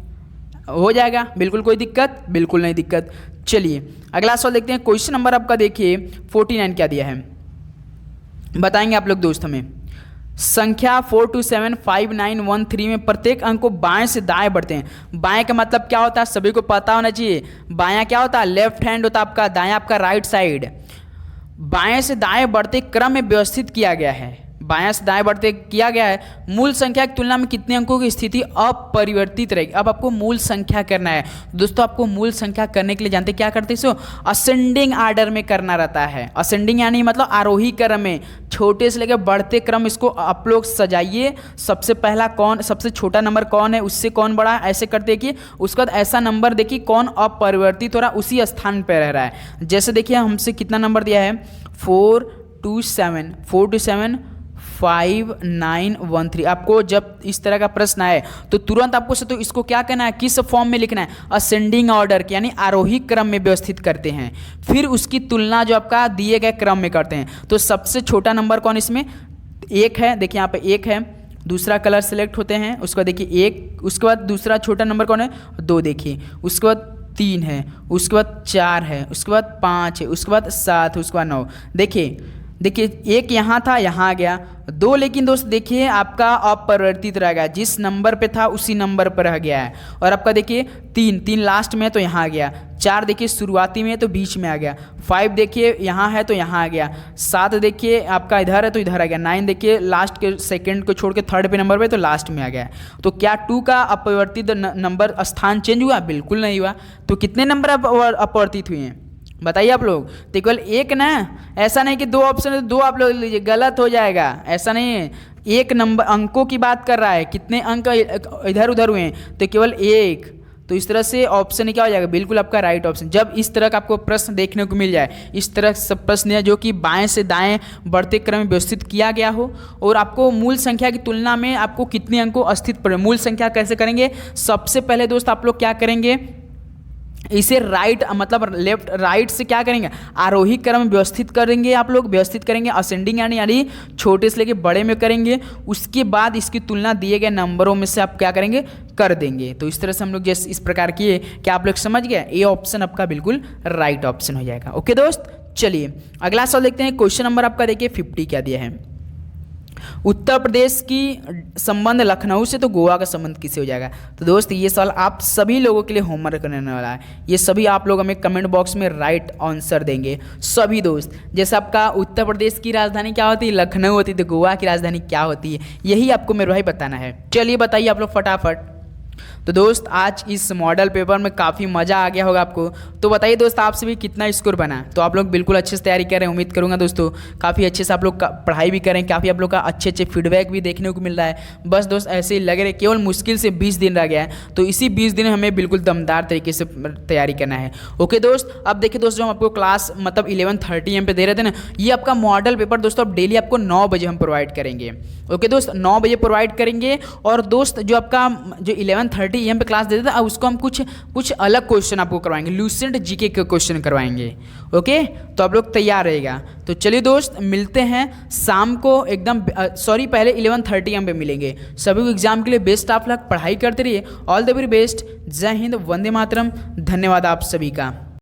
हो जाएगा। बिल्कुल कोई दिक्कत? बिल्कुल नहीं दिक्कत। चलिए अगला सवाल देखते हैं। क्वेश्चन नंबर आपका देखिए 49 क्या दिया है, बताएंगे आप लोग दोस्त हमें। संख्या 4 2 7 5 9 1 3 में प्रत्येक अंक को बाएं से दाएं बढ़ते हैं। बाएं का मतलब क्या होता है सभी को पता होना चाहिए। बायां क्या होता है? लेफ्ट हैंड होता है आपका, दायां आपका राइट साइड। बाएं से दाएं बढ़ते क्रम में व्यवस्थित किया गया है। बायां से दाएं बढ़ते किया गया है। मूल संख्या की तुलना में कितने अंकों की स्थिति अपरिवर्तित रहेगी? अब आपको मूल संख्या करना है दोस्तों। आपको मूल संख्या करने के लिए जानते क्या करते हैं? सो असेंडिंग आर्डर में करना रहता है। असेंडिंग यानी मतलब आरोही क्रम में, छोटे से लेकर बढ़ते क्रम। इसको आप लोग सजाइए। सबसे पहला कौन, सबसे छोटा नंबर कौन है, उससे कौन बड़ा है, ऐसे करते देखिए। उसके बाद ऐसा नंबर देखिए कौन अपरिवर्तित हो रहा है, उसी स्थान पर रह रहा है। जैसे देखिए हमसे कितना नंबर दिया है 4 2 7, 4 2 7 5 9 1 3। आपको जब इस तरह का प्रश्न आए तो तुरंत आपको से तो इसको क्या कहना है, किस फॉर्म में लिखना है? असेंडिंग ऑर्डर यानी आरोही क्रम में व्यवस्थित करते हैं। फिर उसकी तुलना जो आपका दिए गए क्रम में करते हैं। तो सबसे छोटा नंबर कौन इसमें? 1 है। देखिए यहाँ पे 1 है। दूसरा कलर सेलेक्ट होते हैं। उसके बाद देखिए 1, उसके बाद दूसरा छोटा नंबर कौन है? 2 देखिए। उसके बाद 3 है, उसके बाद 4 है, उसके बाद 5 है, उसके बाद 7 है, उसके बाद 9। देखिए 1 यहाँ था, यहाँ आ गया। 2 लेकिन दोस्त देखिए आपका अपरिवर्तित रह गया, जिस नंबर पे था उसी नंबर पर रह गया है। और आपका देखिए 3 लास्ट में है तो यहाँ आ गया। 4 देखिए शुरुआती में है तो बीच में आ गया। 5 देखिए यहाँ है तो यहाँ आ गया। 7 देखिए आपका इधर है तो इधर आ गया। 9 देखिए लास्ट के सेकंड को छोड़ के थर्ड पे नंबर पे तो लास्ट में आ गया। तो क्या 2 का अपरिवर्तित नंबर स्थान चेंज हुआ? बिल्कुल नहीं हुआ। तो कितने नंबर अपरिवर्तित हुए हैं बताइए आप लोग? तो केवल 1 ना, ऐसा नहीं कि 2 ऑप्शन है तो 2 आप लोग लीजिए, गलत हो जाएगा। ऐसा नहीं है, 1 नंबर अंकों की बात कर रहा है। कितने अंक इधर उधर हुए हैं? तो केवल 1। तो इस तरह से ऑप्शन क्या हो जाएगा? बिल्कुल आपका राइट ऑप्शन। जब इस तरह का आपको प्रश्न देखने को मिल जाए, इस तरह सब प्रश्न है जो कि बाएं से दाएं बढ़ते क्रम में व्यवस्थित किया गया हो और आपको मूल संख्या की तुलना में आपको कितने अंकों अस्तित्व पड़े। मूल संख्या कैसे करेंगे? सबसे पहले दोस्त आप लोग क्या करेंगे, इसे राइट मतलब लेफ्ट राइट से क्या करेंगे? आरोही क्रम में व्यवस्थित करेंगे। आप लोग व्यवस्थित करेंगे असेंडिंग यानी छोटे से लेके बड़े में करेंगे। उसके बाद इसकी तुलना दिए गए नंबरों में से आप क्या करेंगे? कर देंगे। तो इस तरह से हम लोग जैसे इस प्रकार किए, क्या आप लोग समझ गए? ये ऑप्शन आपका बिल्कुल राइट ऑप्शन हो जाएगा। ओके दोस्त, चलिए अगला सवाल देखते हैं। क्वेश्चन नंबर आपका देखिए 50 क्या दिया है। उत्तर प्रदेश की संबंध लखनऊ से तो गोवा का संबंध किससे हो जाएगा? तो दोस्त ये सवाल आप सभी लोगों के लिए होमवर्क करने वाला है। ये सभी आप लोग हमें कमेंट बॉक्स में राइट आंसर देंगे सभी दोस्त। जैसे आपका उत्तर प्रदेश की राजधानी क्या होती है? लखनऊ होती है। तो गोवा की राजधानी क्या होती है? यही आपको मेरे भाई बताना है। चलिए बताइए आप लोग फटाफट। तो दोस्त आज इस मॉडल पेपर में काफ़ी मज़ा आ गया होगा आपको। तो बताइए दोस्त आप सभी कितना स्कोर बना। तो आप लोग बिल्कुल अच्छे से तैयारी कर रहे हैं, उम्मीद करूँगा दोस्तों काफ़ी अच्छे से आप लोग पढ़ाई भी करें, काफ़ी आप लोग का अच्छे अच्छे फीडबैक भी देखने को मिल रहा है। बस दोस्त ऐसे ही लग रहे, केवल मुश्किल से 20 दिन रह गया है, तो इसी 20 दिन हमें बिल्कुल दमदार तरीके से तैयारी करना है। ओके दोस्त, अब देखिए दोस्त जो हम आपको क्लास मतलब 11:30 AM पे दे रहे थे ना, ये आपका मॉडल पेपर दोस्तों अब डेली आपको 9 बजे हम प्रोवाइड करेंगे। ओके दोस्त, 9 बजे प्रोवाइड करेंगे। और दोस्त जो आपका जो 11:30 AM पे क्लास देते थे, अब उसको हम कुछ अलग क्वेश्चन आपको करवाएंगे, लूसेंट जीके के क्वेश्चन करवाएंगे। ओके, तो आप लोग तैयार रहेगा। तो चलिए दोस्त मिलते हैं शाम को एकदम पहले 11:30 AM पे मिलेंगे। सभी को एग्जाम के लिए बेस्ट ऑफ लक, पढ़ाई करते रहिए। All the very best. जय हिंद, वंदे मातरम। धन्यवाद आप सभी का।